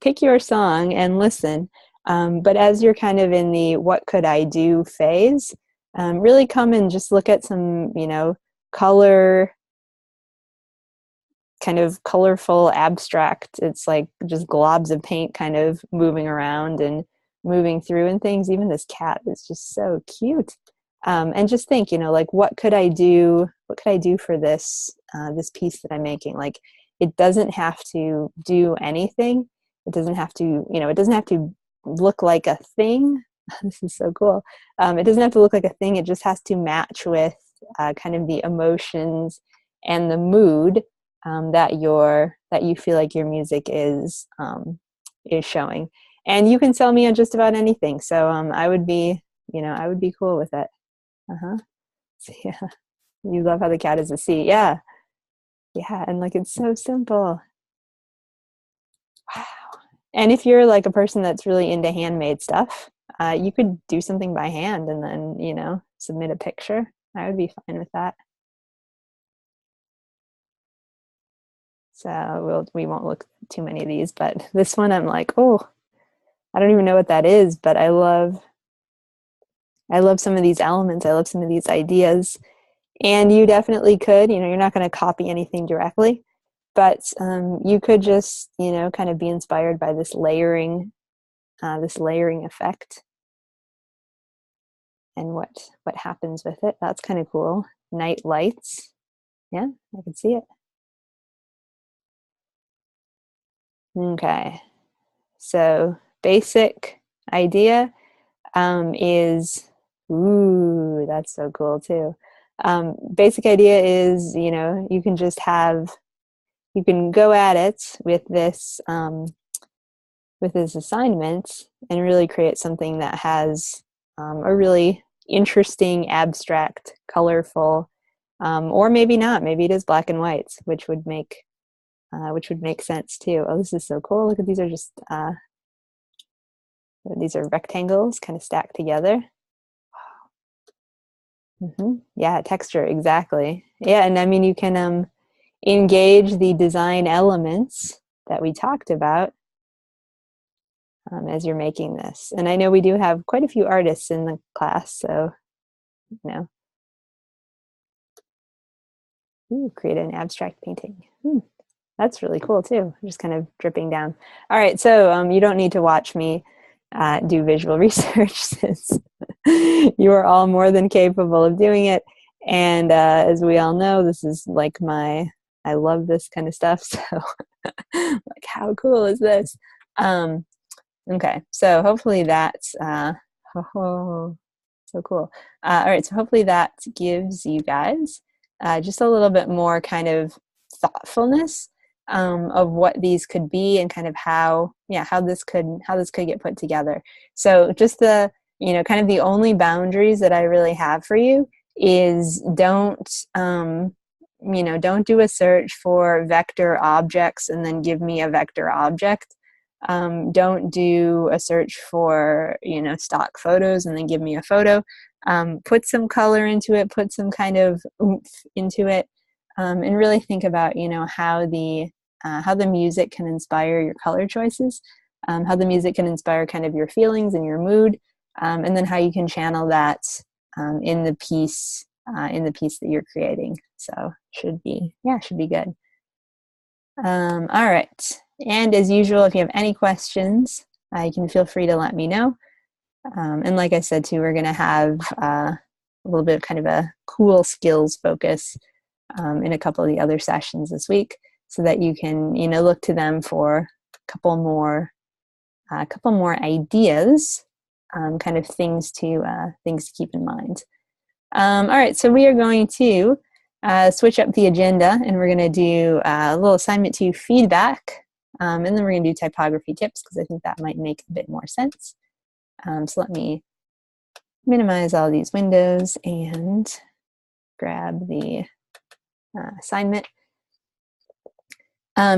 pick your song and listen. But as you're kind of in the what could I do phase, really come and just look at some, kind of colorful, abstract. It's like just globs of paint kind of moving around and moving through and things. Even this cat is just so cute. And just think, like, what could I do? What could I do for this piece that I'm making? Like, it doesn't have to do anything. It doesn't have to, it doesn't have to look like a thing. This is so cool. It doesn't have to look like a thing. It just has to match with kind of the emotions and the mood that you feel like your music is showing. And you can sell me on just about anything. So I would be cool with it. Uh-huh. So, yeah. You love how the cat is a C. Yeah. Yeah. And like, it's so simple. Wow. And if you're like a person that's really into handmade stuff, you could do something by hand and then, submit a picture. I would be fine with that. So we won't look at too many of these, but this one I'm like, oh, I don't even know what that is, but I love some of these elements. I love some of these ideas. And you definitely could, you're not going to copy anything directly, but you could just, kind of be inspired by this layering effect and what happens with it. That's kind of cool. Night lights. Yeah, I can see it. Okay. So basic idea is, ooh, that's so cool too. Basic idea is, you can just you can go at it with this assignment and really create something that has a really interesting, abstract, colorful, or maybe not. Maybe it is black and white, which would make sense too. Oh, this is so cool! Look at these are just these are rectangles kind of stacked together. Yeah, texture, exactly. Yeah, and I mean, you can engage the design elements that we talked about as you're making this. And I know we do have quite a few artists in the class, so, create an abstract painting. That's really cool too. Just kind of dripping down. All right, so you don't need to watch me do visual research since you are all more than capable of doing it. And as we all know, this is like I love this kind of stuff. So like, how cool is this? Okay, so hopefully that's, oh, so cool. All right, so hopefully that gives you guys just a little bit more kind of thoughtfulness of what these could be and kind of how this could get put together. So just kind of the only boundaries that I really have for you is don't do a search for vector objects and then give me a vector object. Don't do a search for stock photos and then give me a photo. Put some color into it, put some kind of oomph into it, and really think about how the music can inspire your color choices, how the music can inspire kind of your feelings and your mood, and then how you can channel that in the piece that you're creating. So should be good. All right. And as usual, if you have any questions, you can feel free to let me know. And like I said too, we're going to have a little bit of kind of a cool skills focus in a couple of the other sessions this week, so that you can look to them for a couple more ideas, kind of things to keep in mind. All right, so we are going to switch up the agenda, and we're going to do a little assignment 2 feedback, and then we're going to do typography tips because I think that might make a bit more sense. So let me minimize all these windows and grab the assignment.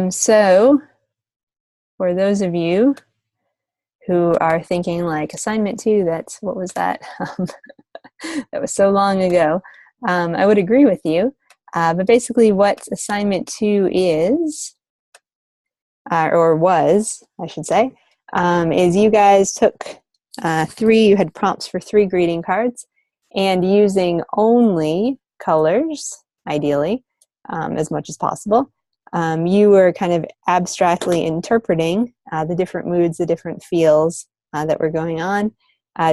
So for those of you who are thinking like assignment 2, that's, what was that? That was so long ago. I would agree with you. But basically what assignment 2 is, or was, I should say, is you guys took you had prompts for 3 greeting cards, and using only colors, ideally, as much as possible, you were kind of abstractly interpreting the different moods, the different feels that were going on,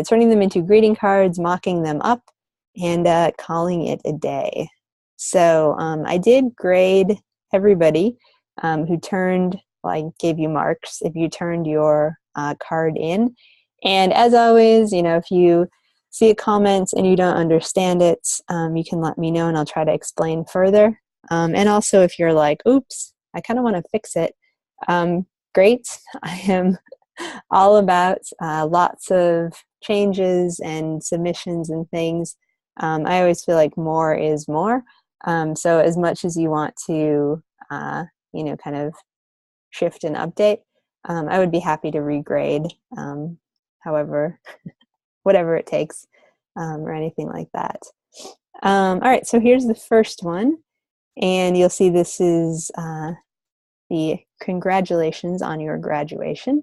turning them into greeting cards, mocking them up, and calling it a day. So I did grade everybody who turned, well, I gave you marks if you turned your card in. And as always, you know, if you see a comment and you don't understand it, you can let me know and I'll try to explain further. And also if you're like, oops, I kind of want to fix it, great. I am all about lots of changes and submissions and things. I always feel like more is more. So as much as you want to, you know, kind of shift and update, I would be happy to regrade, however, whatever it takes, or anything like that. All right, so here's the first one, and you'll see this is the congratulations on your graduation.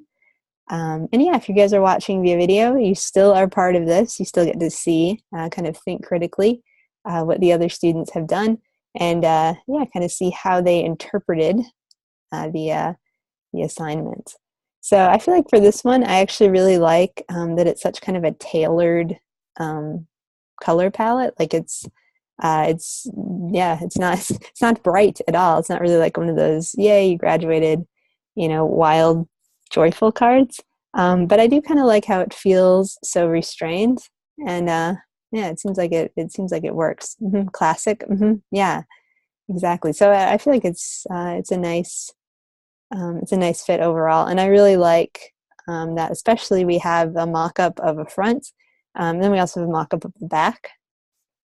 And yeah, if you guys are watching via video, you still are part of this. You still get to see, kind of think critically what the other students have done, and yeah, kind of see how they interpreted the assignment. So I feel like for this one, I actually really like that it's such kind of a tailored color palette. Like it's not bright at all. It's not really like one of those, yay, you graduated, you know, wild, joyful cards. But I do kind of like how it feels so restrained, and yeah, it seems like it works. Classic. Yeah, exactly. So I feel like it's a nice fit overall, and I really like that. Especially we have a mock-up of a front, then we also have a mock-up of the back,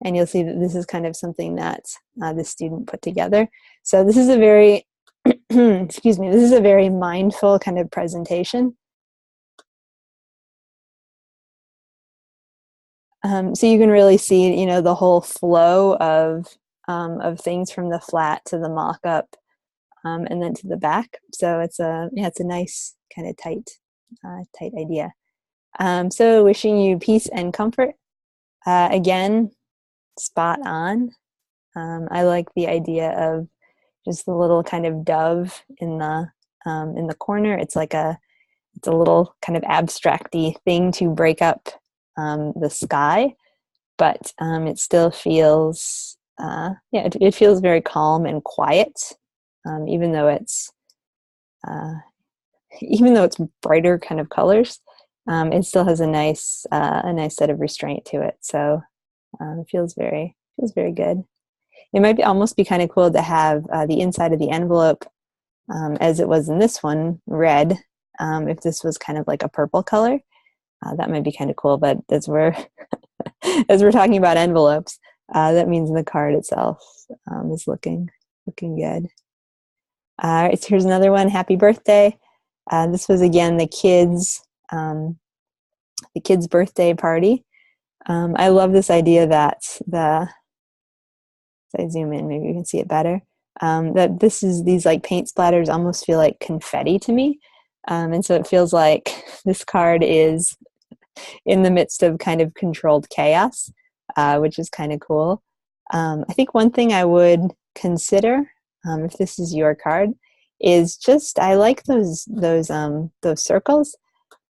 and you'll see that this is kind of something that the student put together. So this is a very excuse me, this is a very mindful kind of presentation. So you can really see, you know, the whole flow of things from the flat to the mock-up, and then to the back. So it's a nice kind of tight idea. So wishing you peace and comfort. Again, spot on. I like the idea of just the little kind of dove in the corner. It's a little kind of abstract-y thing to break up the sky, but it still feels it feels very calm and quiet, even though it's brighter kind of colors. It still has a nice set of restraint to it. So it feels very good. It might almost be kind of cool to have the inside of the envelope, as it was in this one, red. If this was kind of like a purple color, that might be kind of cool. But as we're talking about envelopes, that means the card itself is looking good. All right, so here's another one. Happy birthday. This was again the kids' birthday party. I love this idea that if I zoom in, maybe you can see it better. That these like paint splatters almost feel like confetti to me. And so it feels like this card is in the midst of kind of controlled chaos, which is kind of cool. I think one thing I would consider, if this is your card, is just, I like those circles,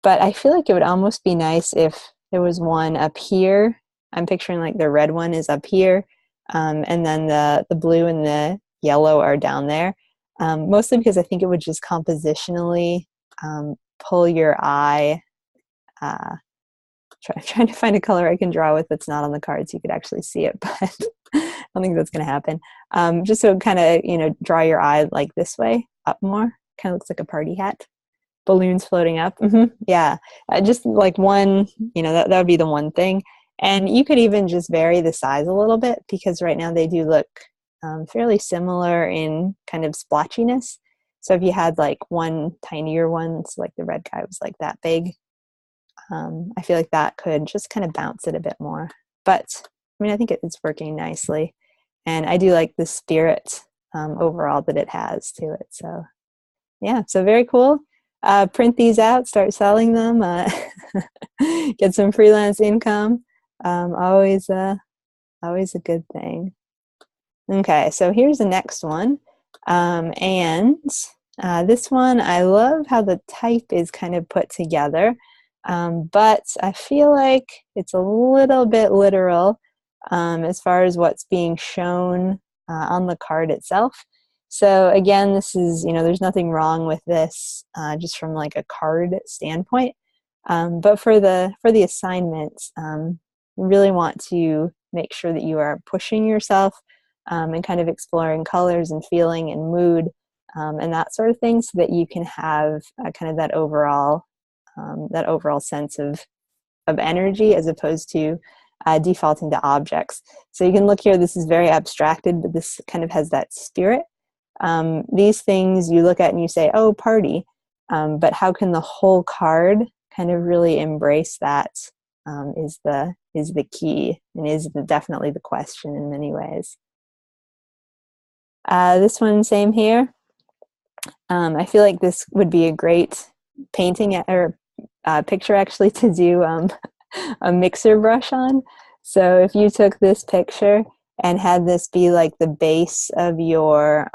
but I feel like it would almost be nice if there was one up here. I'm picturing like the red one is up here, and then the blue and the yellow are down there, mostly because I think it would just compositionally pull your eye. Trying to find a color I can draw with that's not on the card so you could actually see it, but I don't think that's going to happen. Just so kind of, you know, draw your eye like this way, up more. Kind of looks like a party hat. Balloons floating up. Yeah, just like one, you know, that would be the one thing. And you could even just vary the size a little bit, because right now they do look fairly similar in kind of splotchiness. So if you had like one tinier one, so like the red guy was like that big, I feel like that could just kind of bounce it a bit more. But I mean, I think it's working nicely. And I do like the spirit overall that it has to it. So yeah, so very cool. Print these out, start selling them, get some freelance income. Always a good thing. Okay, so here's the next one. And this one, I love how the type is kind of put together, but I feel like it's a little bit literal as far as what's being shown on the card itself. So again, this is, you know, there's nothing wrong with this just from like a card standpoint. But for the assignment, you really want to make sure that you are pushing yourself and kind of exploring colors and feeling and mood and that sort of thing, so that you can have kind of that overall sense of energy, as opposed to defaulting to objects. So you can look here, this is very abstracted, but this kind of has that spirit. These things you look at and you say, oh, party, but how can the whole card kind of really embrace that is the key, and is definitely the question in many ways. This one, same here. I feel like this would be a great painting or picture actually to do a mixer brush on. So if you took this picture and had this be like the base of your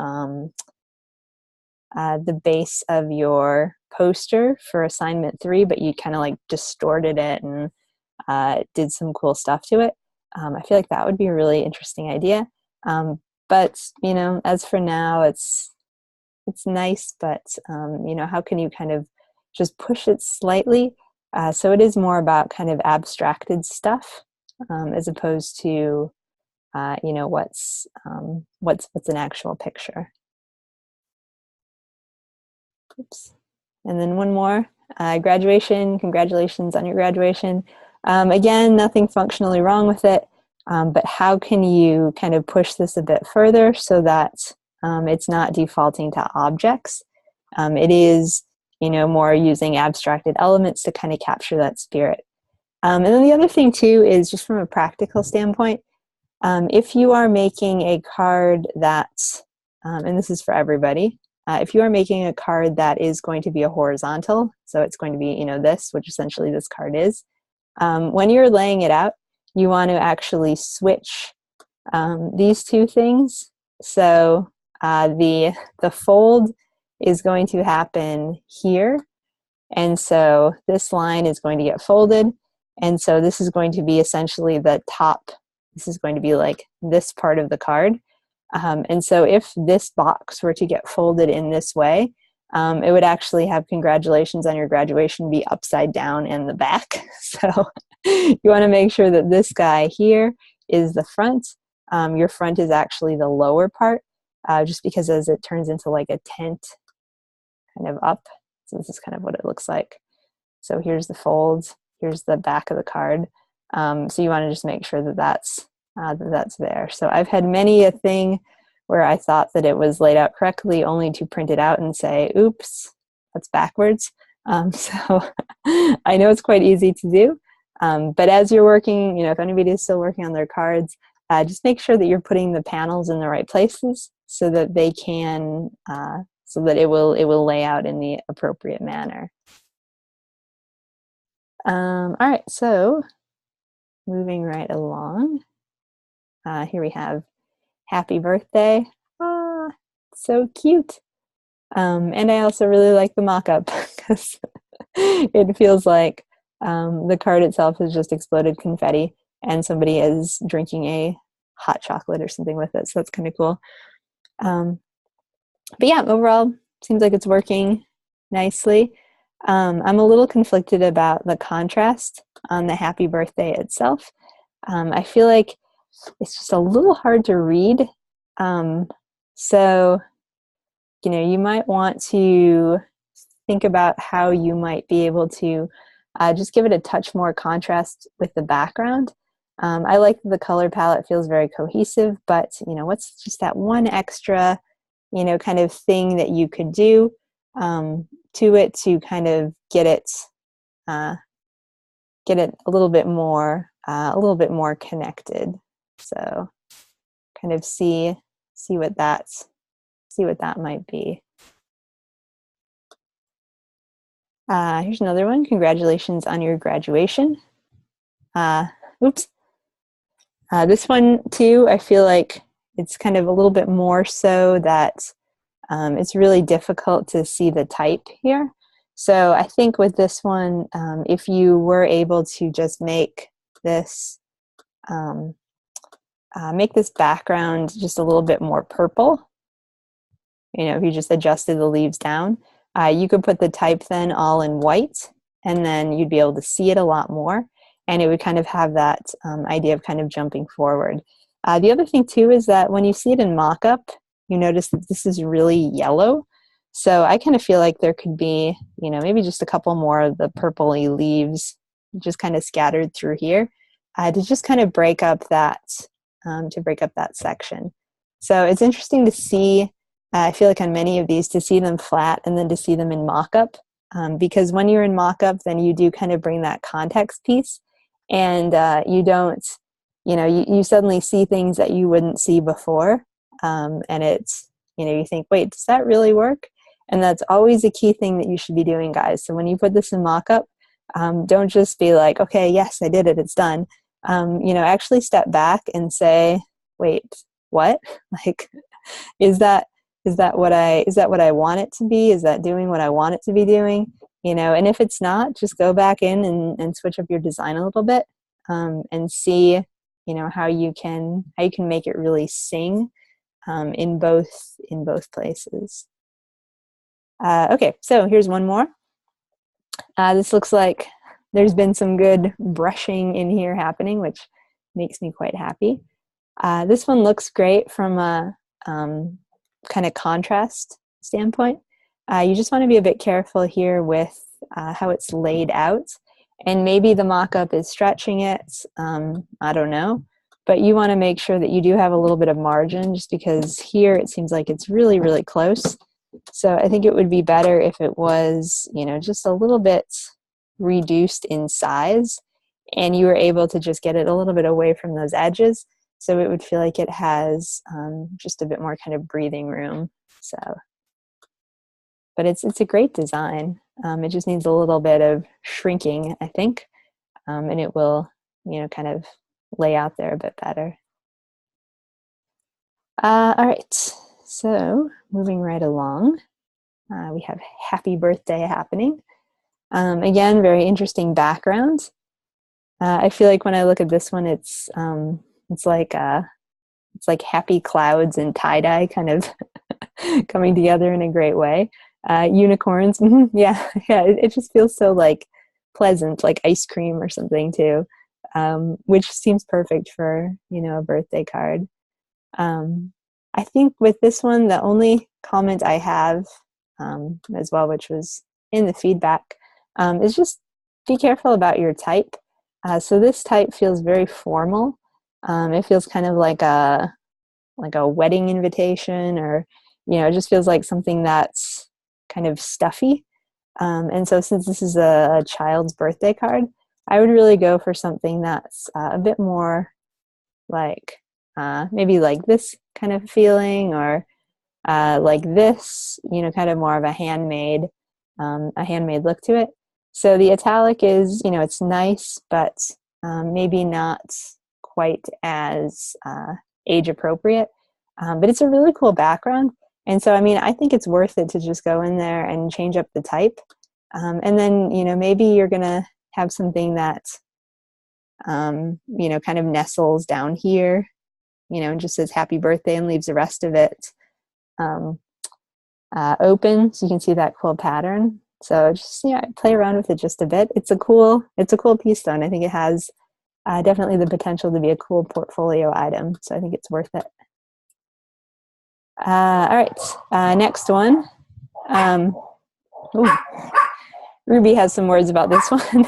poster for assignment 3, but you kind of like distorted it and did some cool stuff to it. I feel like that would be a really interesting idea. But you know, as for now, it's nice, but you know, how can you kind of just push it slightly so it is more about kind of abstracted stuff as opposed to you know, what's an actual picture. Oops. And then one more, graduation. Congratulations on your graduation. Again, nothing functionally wrong with it, but how can you kind of push this a bit further so that it's not defaulting to objects? It is, you know, more using abstracted elements to kind of capture that spirit. And then the other thing too is just from a practical standpoint, if you are making a card that, and this is for everybody, if you are making a card that is going to be a horizontal, so it's going to be, you know, this, which essentially this card is, when you're laying it out, you want to actually switch these two things. So the fold is going to happen here, and so this line is going to get folded, and so this is going to be essentially the top. This is going to be like this part of the card. And so if this box were to get folded in this way, it would actually have congratulations on your graduation be upside down in the back. So you want to make sure that this guy here is the front. Your front is actually the lower part, just because as it turns into like a tent kind of up. So this is kind of what it looks like. So here's the folds, here's the back of the card. So you want to just make sure that that's there. So I've had many a thing where I thought that it was laid out correctly, only to print it out and say, oops, that's backwards. So I know it's quite easy to do, but as you're working, you know, if anybody is still working on their cards, just make sure that you're putting the panels in the right places so that they can, so that it will lay out in the appropriate manner. All right, so moving right along. Here we have happy birthday. Ah, so cute. And I also really like the mock-up because it feels like the card itself has just exploded confetti and somebody is drinking a hot chocolate or something with it. So that's kind of cool. But yeah, overall, seems like it's working nicely. I'm a little conflicted about the contrast on the happy birthday itself. I feel like it's just a little hard to read. So, you might want to think about how you might be able to just give it a touch more contrast with the background. I like that the color palette feels very cohesive, but what's just that one extra, kind of thing that you could do to it to kind of get it a little bit more connected. So kind of see what that might be. Here's another one. Congratulations on your graduation. Oops. This one too, I feel like it's kind of a little bit more so that it's really difficult to see the type here. So I think with this one, if you were able to just make this background just a little bit more purple, if you just adjusted the leaves down, you could put the type then all in white, and then you'd be able to see it a lot more, and it would kind of have that idea of kind of jumping forward. The other thing too is that when you see it in mock-up, you notice that this is really yellow. So I kind of feel like there could be, maybe just a couple more of the purpley leaves just kind of scattered through here to just kind of break up that section. So it's interesting to see, I feel like on many of these, to see them flat and then to see them in mock-up. Because when you're in mock-up, then you do kind of bring that context piece, and you don't, you suddenly see things that you wouldn't see before. And it's, you think, wait, does that really work? And that's always a key thing that you should be doing, guys. So when you put this in mock-up, don't just be like, okay, yes, I did it, it's done. Actually step back and say, wait, what? Like, is that what I want it to be? Is that doing what I want it to be doing? And if it's not, just go back in and switch up your design a little bit, and see, how you can make it really sing in both places. Okay, so here's one more. This looks like there's been some good brushing in here happening, which makes me quite happy. This one looks great from a kind of contrast standpoint. You just want to be a bit careful here with how it's laid out, and maybe the mock-up is stretching it. I don't know, but you want to make sure that you do have a little bit of margin, just because here it seems like it's really, really close. So I think it would be better if it was, just a little bit reduced in size, and you were able to just get it a little bit away from those edges, so it would feel like it has just a bit more kind of breathing room. So, but it's a great design. It just needs a little bit of shrinking, I think, and it will, kind of lay out there a bit better. All right, so moving right along, we have happy birthday happening. Again, very interesting background. I feel like when I look at this one, it's like happy clouds and tie-dye kind of coming together in a great way. Unicorns, yeah, it just feels so like pleasant, like ice cream or something too, which seems perfect for a birthday card. I think with this one, the only comment I have as well, which was in the feedback, is just be careful about your type. So this type feels very formal. It feels kind of like a wedding invitation, or it just feels like something that's kind of stuffy. And so since this is a child's birthday card, I would really go for something that's a bit more like maybe like this kind of feeling, or like this, kind of more of a handmade look to it. So the italic is, it's nice, but maybe not quite as age appropriate. But it's a really cool background. And so, I think it's worth it to just go in there and change up the type. And then, maybe you're going to have something that, kind of nestles down here, and just says happy birthday and leaves the rest of it open, so you can see that cool pattern. So just play around with it just a bit. It's a cool piece though, and I think it has definitely the potential to be a cool portfolio item. So I think it's worth it. All right, next one. Ooh, Ruby has some words about this one.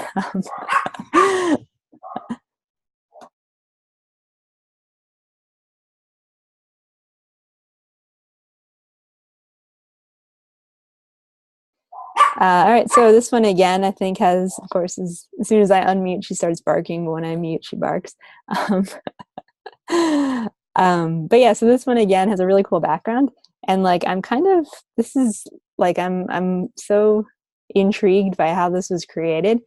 All right, so this one again, I think has, of course, as soon as I unmute, she starts barking, but when I mute, she barks. But yeah, so this one again has a really cool background, and like this is like I'm so intrigued by how this was created,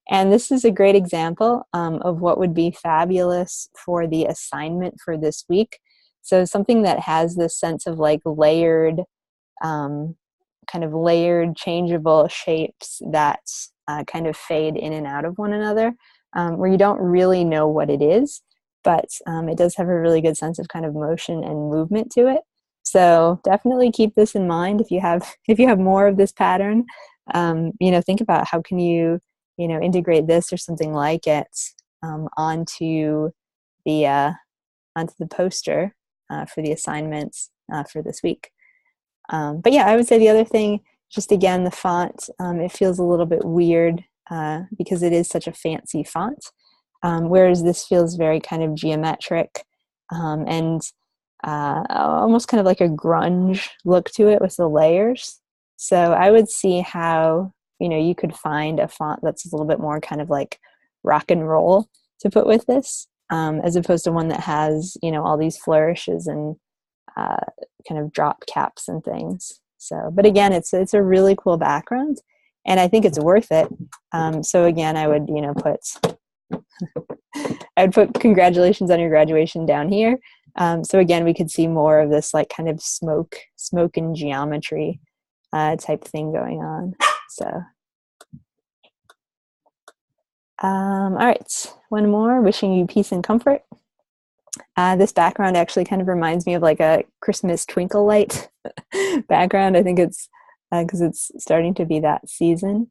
and this is a great example of what would be fabulous for the assignment for this week. So something that has this sense of like layered, kind of layered, changeable shapes that kind of fade in and out of one another, where you don't really know what it is, but it does have a really good sense of kind of motion and movement to it. So definitely keep this in mind if you have more of this pattern. Think about how can you integrate this or something like it onto the poster for the assignments for this week. But yeah, I would say the other thing, just again, the font, it feels a little bit weird because it is such a fancy font, whereas this feels very kind of geometric and almost kind of like a grunge look to it with the layers. So I would see how, you could find a font that's a little bit more kind of like rock and roll to put with this, as opposed to one that has, all these flourishes and kind of drop caps and things. So, but again, it's a really cool background, and I think it's worth it. So again, I would put congratulations on your graduation down here. So again, we could see more of this like kind of smoke and geometry type thing going on. So. All right, one more. Wishing you peace and comfort. This background actually kind of reminds me of like a Christmas twinkle light background. I think it's because it's starting to be that season.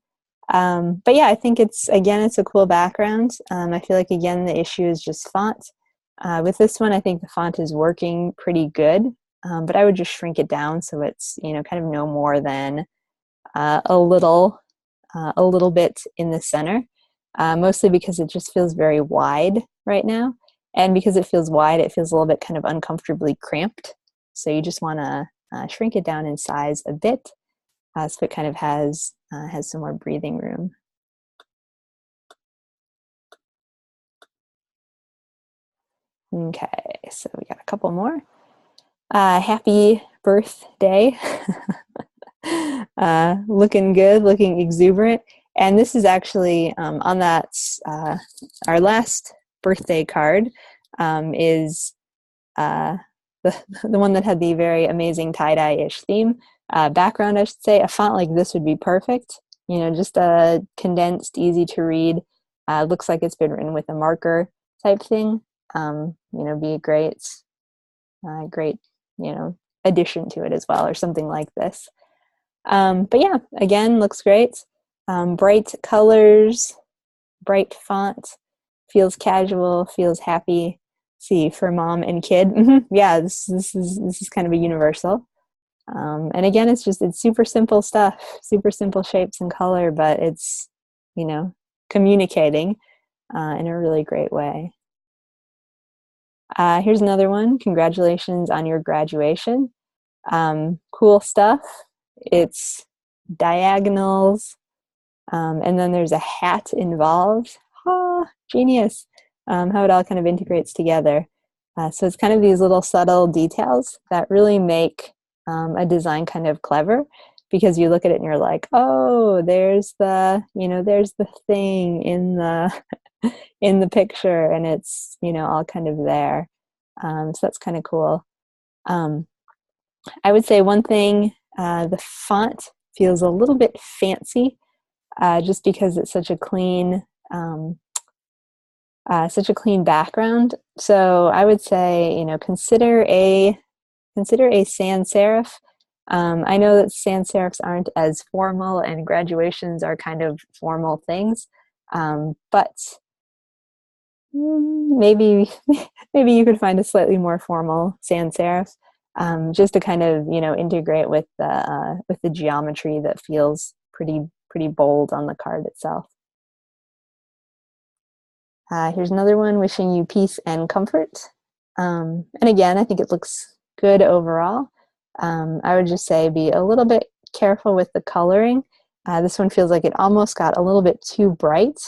But yeah, I think it's a cool background. I feel like, again, the issue is just font. With this one, I think the font is working pretty good, but I would just shrink it down so it's, kind of no more than a little bit in the center, mostly because it just feels very wide right now. And because it feels wide, it feels a little bit kind of uncomfortably cramped. So you just want to shrink it down in size a bit, so it kind of has some more breathing room. Okay, so we got a couple more. Happy birthday. Looking good, looking exuberant. And this is actually on that, our last birthday card is the one that had the very amazing tie-dye-ish theme. Background, I should say. A font like this would be perfect. Just a condensed, easy to read. Looks like it's been written with a marker type thing. Be a great, addition to it as well, or something like this. But yeah, again, looks great. Bright colors, bright font, feels casual, feels happy. See, for mom and kid, yeah, this is kind of a universal. And again, it's super simple stuff, super simple shapes and color, but it's communicating in a really great way. Here's another one. Congratulations on your graduation. Cool stuff. It's diagonals, and then there's a hat involved. Genius. How it all kind of integrates together. So it's kind of these little subtle details that really make a design kind of clever, because you look at it and you're like, oh, there's the thing in the in the picture, and it's all kind of there. So that's kind of cool. I would say one thing, the font feels a little bit fancy, just because it's such a clean background. So I would say, consider a sans serif. I know that sans serifs aren't as formal, and graduations are kind of formal things, but Maybe maybe you could find a slightly more formal sans serif, just to kind of integrate with the geometry that feels pretty bold on the card itself. Here's another one, wishing you peace and comfort. And again, I think it looks good overall. I would just say be a little bit careful with the coloring. This one feels like it almost got a little bit too bright.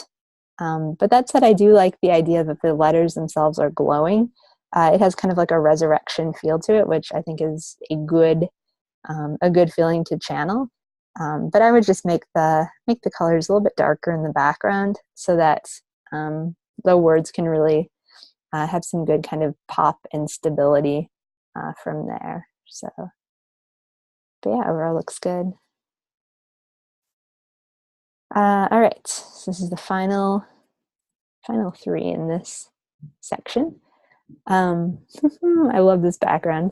But that said, I do like the idea that the letters themselves are glowing. It has kind of like a resurrection feel to it, which I think is a good feeling to channel. But I would just make the colors a little bit darker in the background so that the words can really have some good kind of pop and stability from there. So, but yeah, overall looks good. All right, so this is the final three in this section. I love this background.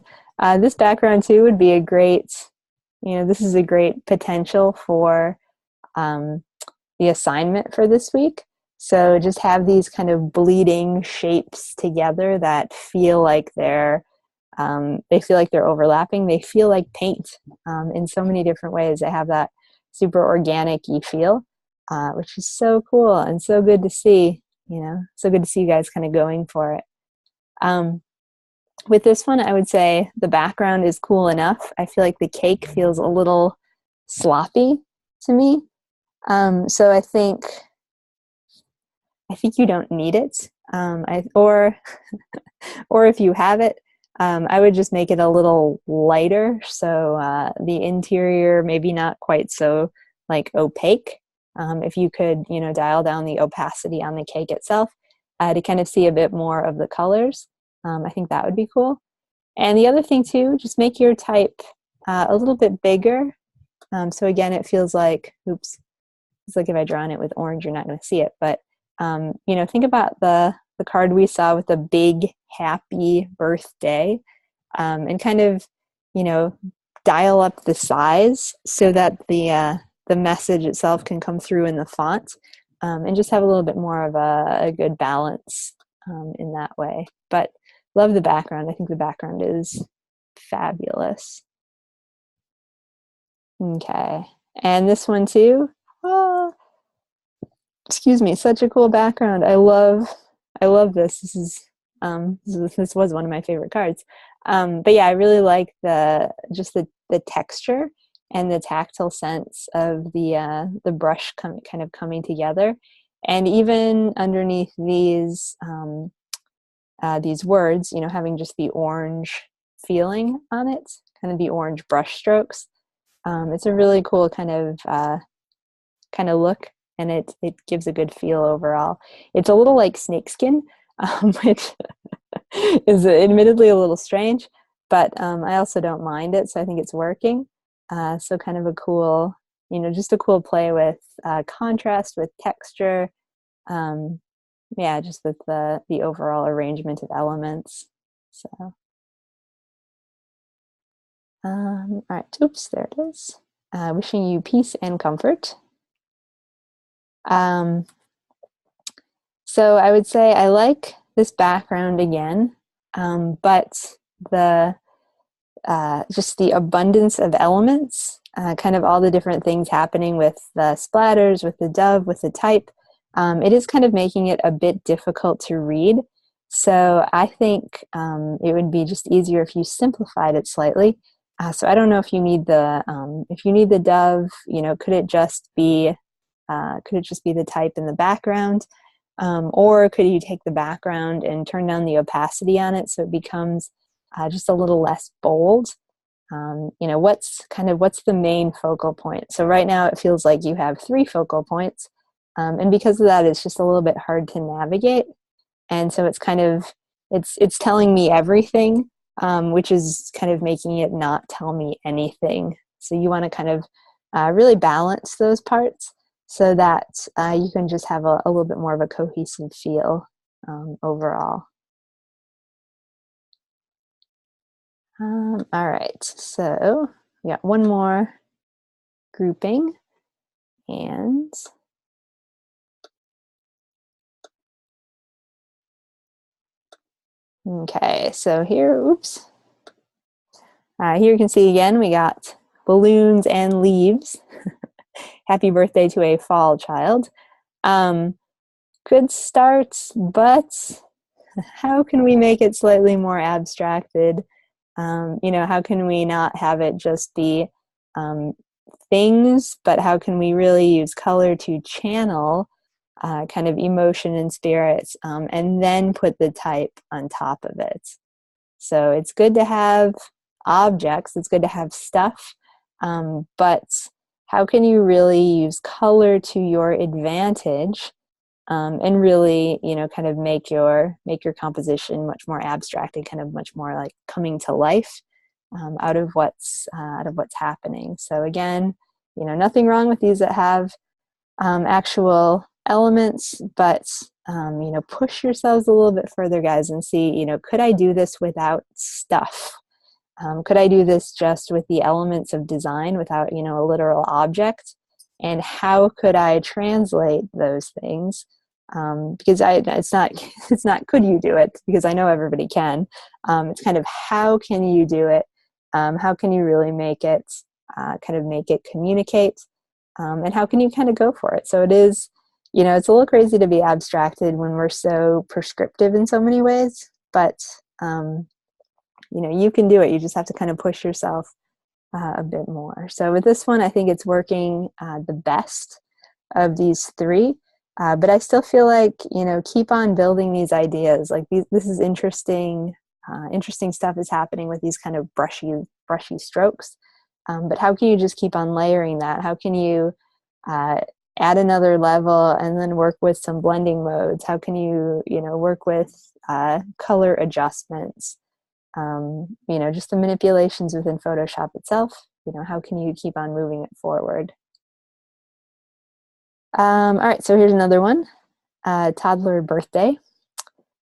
This background too would be a great, this is a great potential for the assignment for this week. So just have these kind of bleeding shapes together that feel like they feel like they're overlapping. They feel like paint in so many different ways. They have that super organic-y feel, which is so cool and so good to see. So good to see you guys kind of going for it. With this one, I would say the background is cool enough. I feel like the cake feels a little sloppy to me. So I think you don't need it. Or if you have it, I would just make it a little lighter. So the interior maybe not quite so like opaque. If you could, dial down the opacity on the cake itself to kind of see a bit more of the colors. I think that would be cool. And the other thing too, just make your type a little bit bigger. So again, it feels like, oops, it's like if I draw on it with orange, you're not going to see it. But think about the card we saw with the big happy birthday, and kind of, dial up the size so that the message itself can come through in the font, and just have a little bit more of a good balance in that way. But love the background. I think the background is fabulous. Okay, and this one too. Oh, excuse me, such a cool background. I love this. This was one of my favorite cards. But yeah, I really like the texture and the tactile sense of the brush kind of coming together, and even underneath these words, having just the orange feeling on it, kind of the orange brush strokes. It's a really cool kind of look, and it gives a good feel overall. It's a little like snakeskin, which is admittedly a little strange, but I also don't mind it, so I think it's working. So kind of a cool, just a cool play with contrast, with texture. Yeah, just with the overall arrangement of elements. So, all right, oops, there it is. Wishing you peace and comfort. So I would say I like this background again, but the just the abundance of elements, kind of all the different things happening with the splatters, with the dove, with the type, it is kind of making it a bit difficult to read. So I think it would be just easier if you simplified it slightly. So I don't know if you need the dove, could it just be the type in the background? Or could you take the background and turn down the opacity on it so it becomes just a little less bold? What's the main focal point? So right now it feels like you have 3 focal points, and because of that, it's just a little bit hard to navigate. And so it's telling me everything, which is kind of making it not tell me anything. So you want to kind of really balance those parts so that you can just have a little bit more of a cohesive feel overall. All right, so we got one more grouping, and Okay, so here, oops. Here you can see again, we got balloons and leaves. Happy birthday to a fall child. Good start, but how can we make it slightly more abstracted? You know, how can we not have it just be things, but how can we really use color to channel kind of emotion and spirits, and then put the type on top of it? So it's good to have objects, it's good to have stuff, but how can you really use color to your advantage, and really, you know, kind of make your composition much more abstract and kind of much more like coming to life, out of what's happening. So again, you know, nothing wrong with these that have actual elements, but you know, push yourselves a little bit further, guys, and see, you know, could I do this without stuff? Could I do this just with the elements of design without, you know, a literal object? And how could I translate those things? Because it's not, it's not could you do it, because I know everybody can. It's kind of how can you do it? How can you really make it, kind of make it communicate? And how can you kind of go for it? So it is, you know, it's a little crazy to be abstracted when we're so prescriptive in so many ways, but you know, you can do it. You just have to kind of push yourself a bit more. So with this one, I think it's working the best of these three. But I still feel like, you know, keep on building these ideas. Like this is interesting. Interesting stuff is happening with these kind of brushy strokes. But how can you just keep on layering that? How can you add another level and then work with some blending modes? How can you, you know, work with color adjustments? You know, just the manipulations within Photoshop itself. You know, how can you keep on moving it forward? All right, so here's another one, toddler birthday.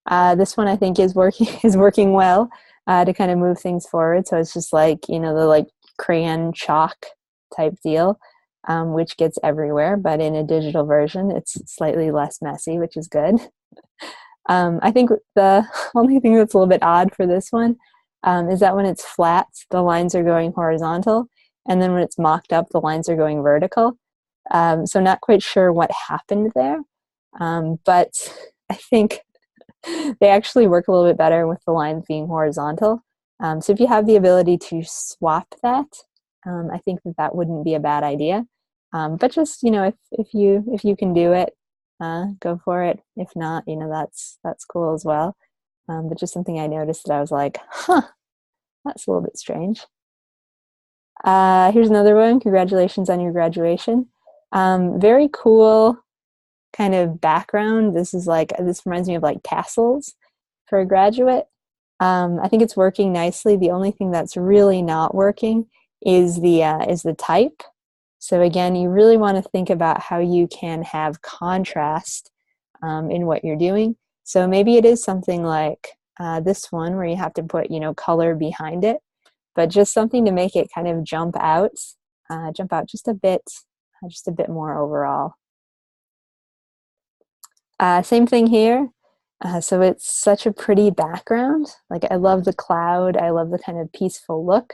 This one I think is working is working well to kind of move things forward. So it's just like, you know, the like crayon chalk type deal, which gets everywhere, but in a digital version, it's slightly less messy, which is good. I think the only thing that's a little bit odd for this one is that when it's flat, the lines are going horizontal, and then when it's mocked up, the lines are going vertical. So not quite sure what happened there, but I think they actually work a little bit better with the lines being horizontal. So if you have the ability to swap that, I think that that wouldn't be a bad idea. But just, you know, if you can do it, go for it. If not, you know, that's cool as well. But just something I noticed that I was like, huh, that's a little bit strange. Here's another one. Congratulations on your graduation. Very cool kind of background. This reminds me of like tassels for a graduate. I think it's working nicely. The only thing that's really not working is the type. So again, you really want to think about how you can have contrast in what you're doing. So maybe it is something like this one where you have to put, you know, color behind it, but just something to make it kind of jump out just a bit more overall. Same thing here. So it's such a pretty background. Like I love the cloud. I love the kind of peaceful look.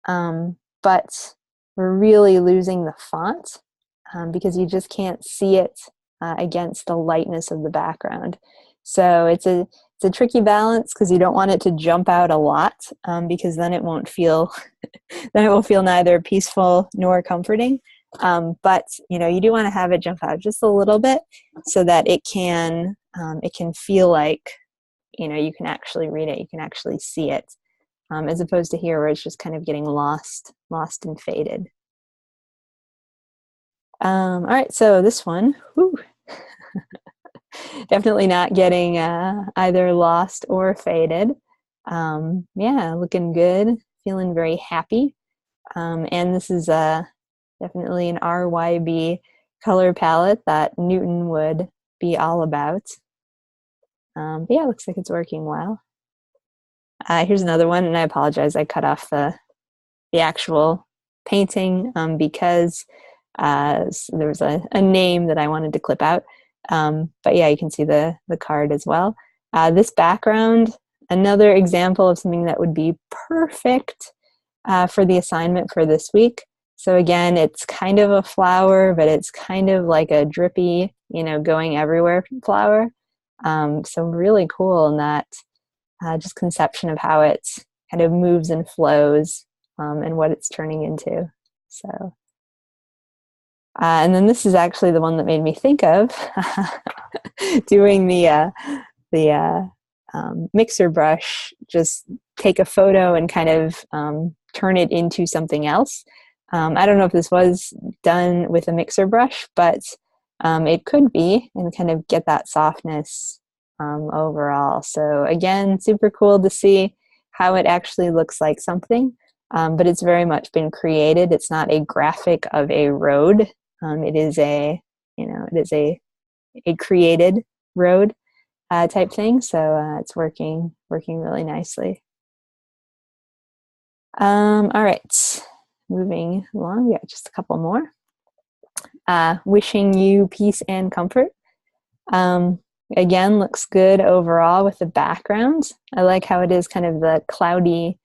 But we're really losing the font because you just can't see it against the lightness of the background. So it's a tricky balance because you don't want it to jump out a lot because then it won't feel neither peaceful nor comforting. But you know, you do want to have it jump out just a little bit so that it can feel like, you know, you can actually read it, you can actually see it, as opposed to here where it's just kind of getting lost and faded. All right, so this one, whew, definitely not getting either lost or faded. Yeah, looking good, feeling very happy. And this is definitely an RYB color palette that Newton would be all about. But yeah, looks like it's working well. Here's another one, and I apologize, I cut off the actual painting because there was a name that I wanted to clip out. But yeah, you can see the card as well. This background, another example of something that would be perfect for the assignment for this week. So again, it's kind of a flower, but it's kind of like a drippy, going everywhere flower. So really cool in that just conception of how it kind of moves and flows and what it's turning into. So, and then this is actually the one that made me think of doing the mixer brush, just take a photo and kind of turn it into something else. I don't know if this was done with a mixer brush, but it could be, and kind of get that softness overall. So again, super cool to see how it actually looks like something, but it's very much been created. It's not a graphic of a road. It is a created road type thing. So it's working really nicely. All right, moving along. We got just a couple more. Wishing you peace and comfort. Again, looks good overall with the background. I like how it is kind of the cloudy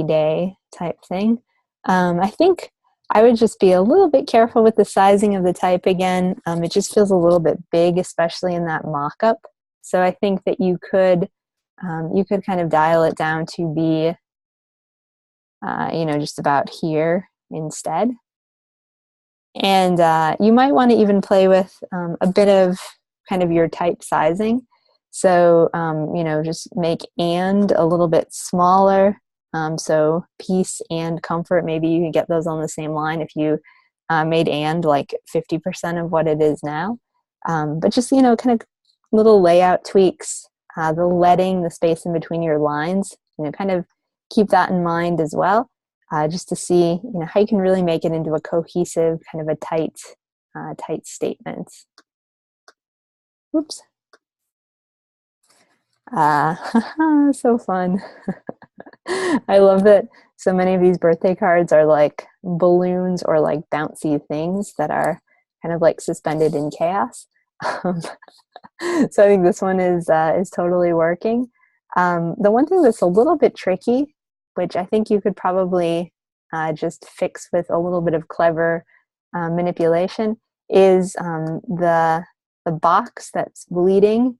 day type thing. I think I would just be a little bit careful with the sizing of the type again. It just feels a little bit big, especially in that mock-up. So I think that you could kind of dial it down to be, just about here instead. And you might want to even play with a bit of kind of your type sizing. So, just make and a little bit smaller. So peace and comfort, maybe you can get those on the same line if you made and like 50% of what it is now. But just, kind of little layout tweaks, the leading, the space in between your lines, kind of keep that in mind as well. Just to see, how you can really make it into a cohesive, kind of a tight statement. Oops. So fun. I love that so many of these birthday cards are like balloons or like bouncy things that are kind of like suspended in chaos. So I think this one is totally working. The one thing that's a little bit tricky, which I think you could probably just fix with a little bit of clever manipulation, is the box that's bleeding,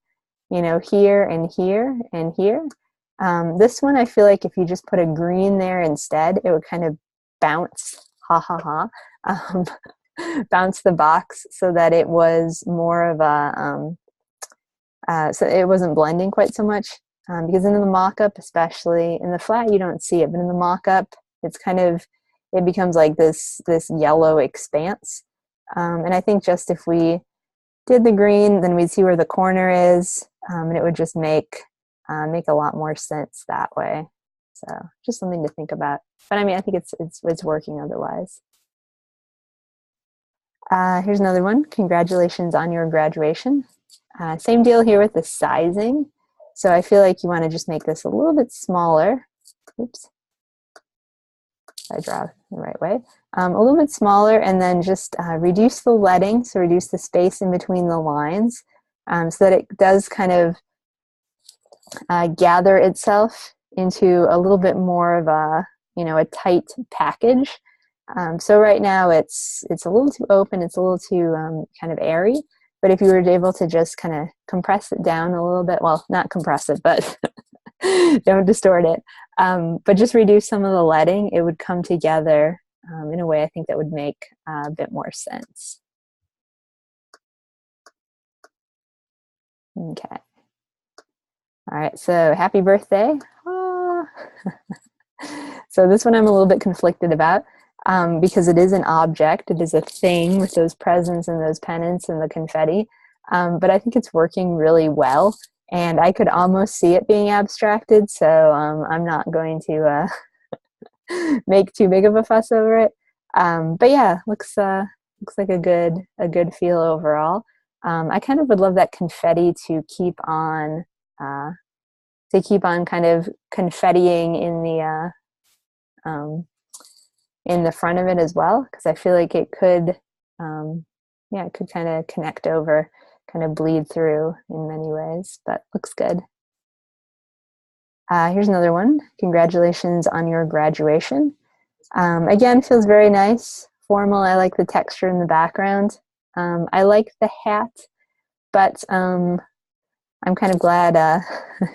here and here and here. This one, I feel like if you just put a green there instead, it would kind of bounce, bounce the box so that it was more of a, so it wasn't blending quite so much. Because in the mock-up, especially in the flat, you don't see it, but in the mock-up, it's kind of, it becomes like this yellow expanse. And I think just if we did the green, then we'd see where the corner is, and it would just make a lot more sense that way. So just something to think about. But I mean, I think it's working otherwise. Here's another one. Congratulations on your graduation. Same deal here with the sizing. So I feel like you want to just make this a little bit smaller. Oops. I draw the right way. A little bit smaller, and then just reduce the leading, so reduce the space in between the lines, so that it does kind of gather itself into a little bit more of a tight package. So right now it's a little too open, it's a little too kind of airy. But if you were able to just kind of compress it down a little bit, well, not compress it, but don't distort it, but just reduce some of the leading, it would come together in a way I think that would make a bit more sense. Okay. All right, so happy birthday. So this one I'm a little bit conflicted about because it is an object, it is a thing with those presents and those pennants and the confetti, but I think it's working really well. And I could almost see it being abstracted, so I'm not going to make too big of a fuss over it. But yeah, looks like a good feel overall. I kind of would love that confetti to keep on kind of confettiing in the front of it as well, because I feel like it could it could kind of connect over, kind of bleed through in many ways, but looks good. Here's another one. Congratulations on your graduation. Again, feels very nice, formal. I like the texture in the background. I like the hat, but I'm kind of glad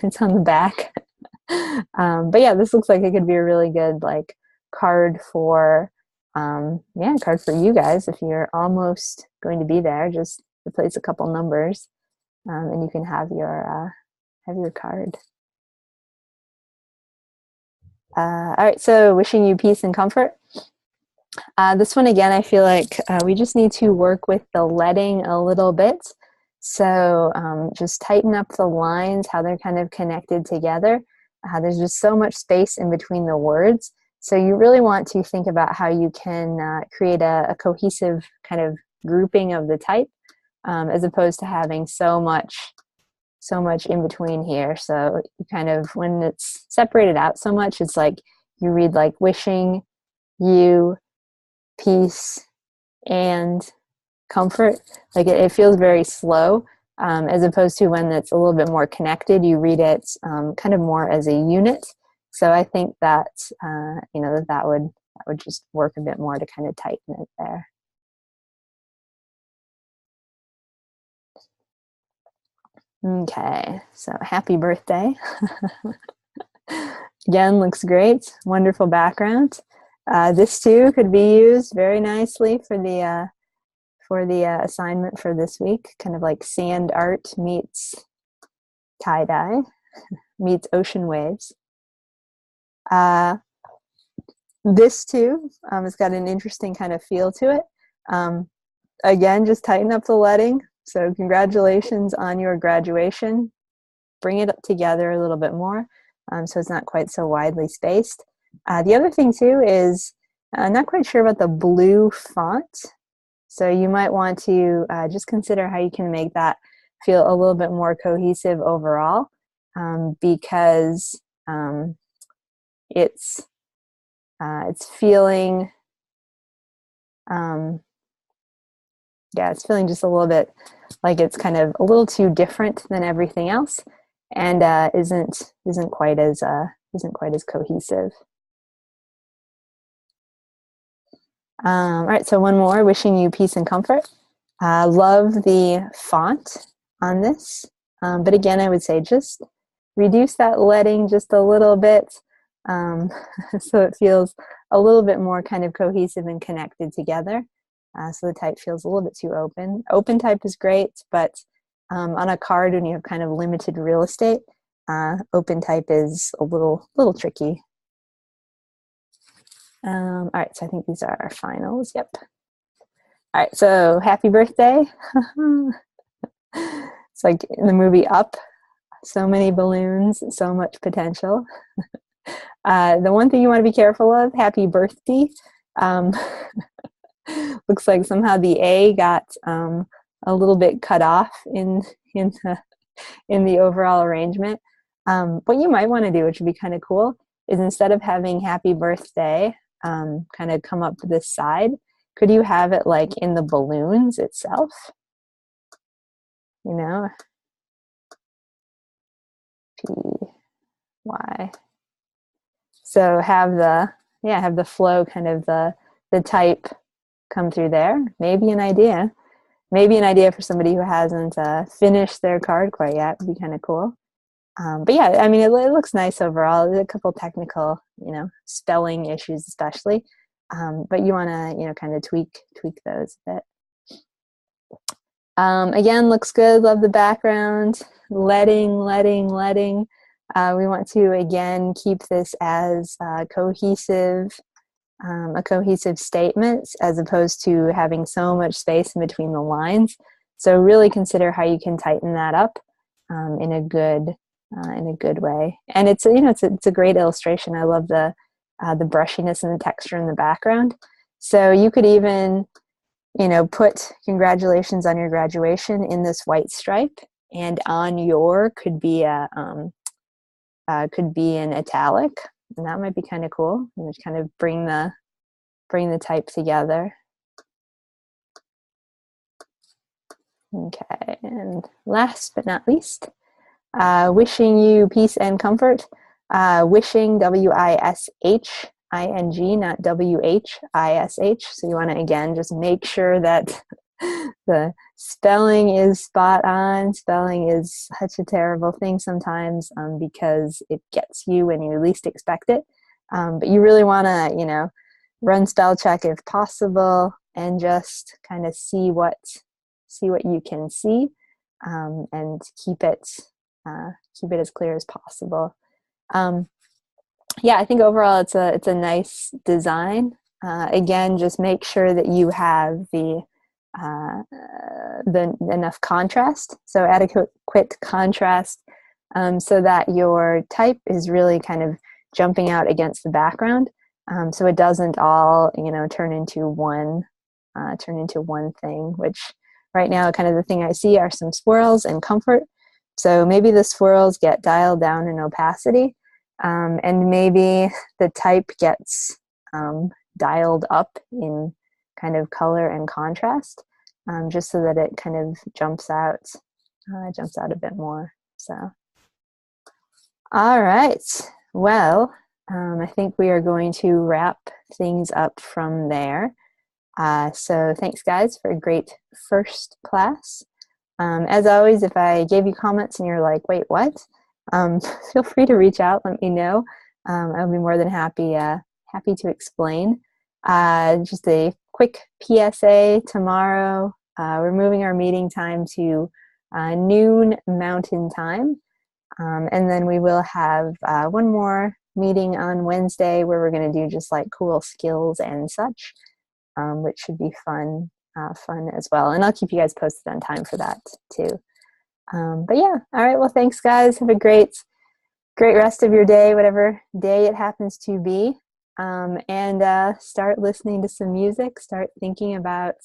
it's on the back. But yeah, this looks like it could be a really good like card for card for you guys if you're almost going to be there. Just replace a couple numbers, and you can have your card. All right, so wishing you peace and comfort. This one again, I feel like we just need to work with the letting a little bit. So just tighten up the lines, how they're kind of connected together. There's just so much space in between the words. So you really want to think about how you can create a cohesive kind of grouping of the type, as opposed to having so much in between here. So you kind of, when it's separated out so much, it's like you read like wishing you peace and comfort. Like it feels very slow, as opposed to when it's a little bit more connected, you read it kind of more as a unit. So I think that that would just work a bit more to kind of tighten it there. Okay, so happy birthday. Again, looks great. Wonderful background. This too could be used very nicely for the assignment for this week. Kind of like sand art meets tie-dye meets ocean waves. This too has got an interesting kind of feel to it. Again, just tighten up the letting. So congratulations on your graduation. Bring it up together a little bit more, so it's not quite so widely spaced. The other thing too is not quite sure about the blue font. So you might want to just consider how you can make that feel a little bit more cohesive overall, because it's feeling it's feeling just a little bit like it's kind of a little too different than everything else, and isn't quite as cohesive. All right, so one more, wishing you peace and comfort. Love the font on this, but again, I would say just reduce that letting just a little bit, so it feels a little bit more kind of cohesive and connected together. So the type feels a little bit too open. Open type is great, but on a card when you have kind of limited real estate, open type is a little tricky. All right, so I think these are our finals. Yep. All right, so happy birthday. It's like in the movie Up, so many balloons, so much potential. The one thing you want to be careful of, happy birthday. Looks like somehow the A got a little bit cut off in the overall arrangement. What you might want to do, which would be kind of cool, is instead of having happy birthday kind of come up to this side, could you have it like in the balloons itself? You know, P, Y. So have the flow, kind of the type come through there. Maybe an idea for somebody who hasn't finished their card quite yet would be kind of cool. But yeah, I mean, it looks nice overall. There's a couple technical, spelling issues especially, but you want to, kind of tweak those a bit. Again, looks good. Love the background. Letting. We want to again keep this as cohesive. A cohesive statement as opposed to having so much space in between the lines. So really consider how you can tighten that up in a good way. And it's a great illustration. I love the brushiness and the texture in the background. So you could even put congratulations on your graduation in this white stripe, and on your could be an italic. And that might be kind of cool. Kind of bring the type together. Okay, and last but not least, wishing you peace and comfort. Wishing, W-I-S-H-I-N-G, not W-H-I-S-H. So you want to, again, just make sure that the spelling is spot on. Spelling is such a terrible thing sometimes because it gets you when you least expect it. But you really want to, run spell check if possible and just kind of see what you can see and keep it as clear as possible. Yeah, I think overall it's a nice design. Again, just make sure that you have the enough contrast, so adequate contrast, so that your type is really kind of jumping out against the background, so it doesn't all turn into one thing. Which right now, kind of the thing I see are some swirls and comfort. So maybe the swirls get dialed down in opacity, and maybe the type gets dialed up in kind of color and contrast, just so that it kind of jumps out a bit more. So, all right. Well, I think we are going to wrap things up from there. So thanks, guys, for a great first class. As always, if I gave you comments and you're like, wait, what? Feel free to reach out, let me know. I'll be more than happy to explain. Just a quick PSA tomorrow. We're moving our meeting time to noon Mountain Time. And then we will have one more meeting on Wednesday where we're going to do just like cool skills and such, which should be fun as well. And I'll keep you guys posted on time for that too. But yeah, all right. Well, thanks, guys. Have a great rest of your day, whatever day it happens to be. And start listening to some music. Start thinking about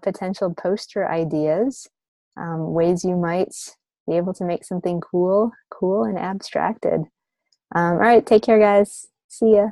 potential poster ideas, ways you might be able to make something cool and abstracted. All right. Take care, guys. See ya.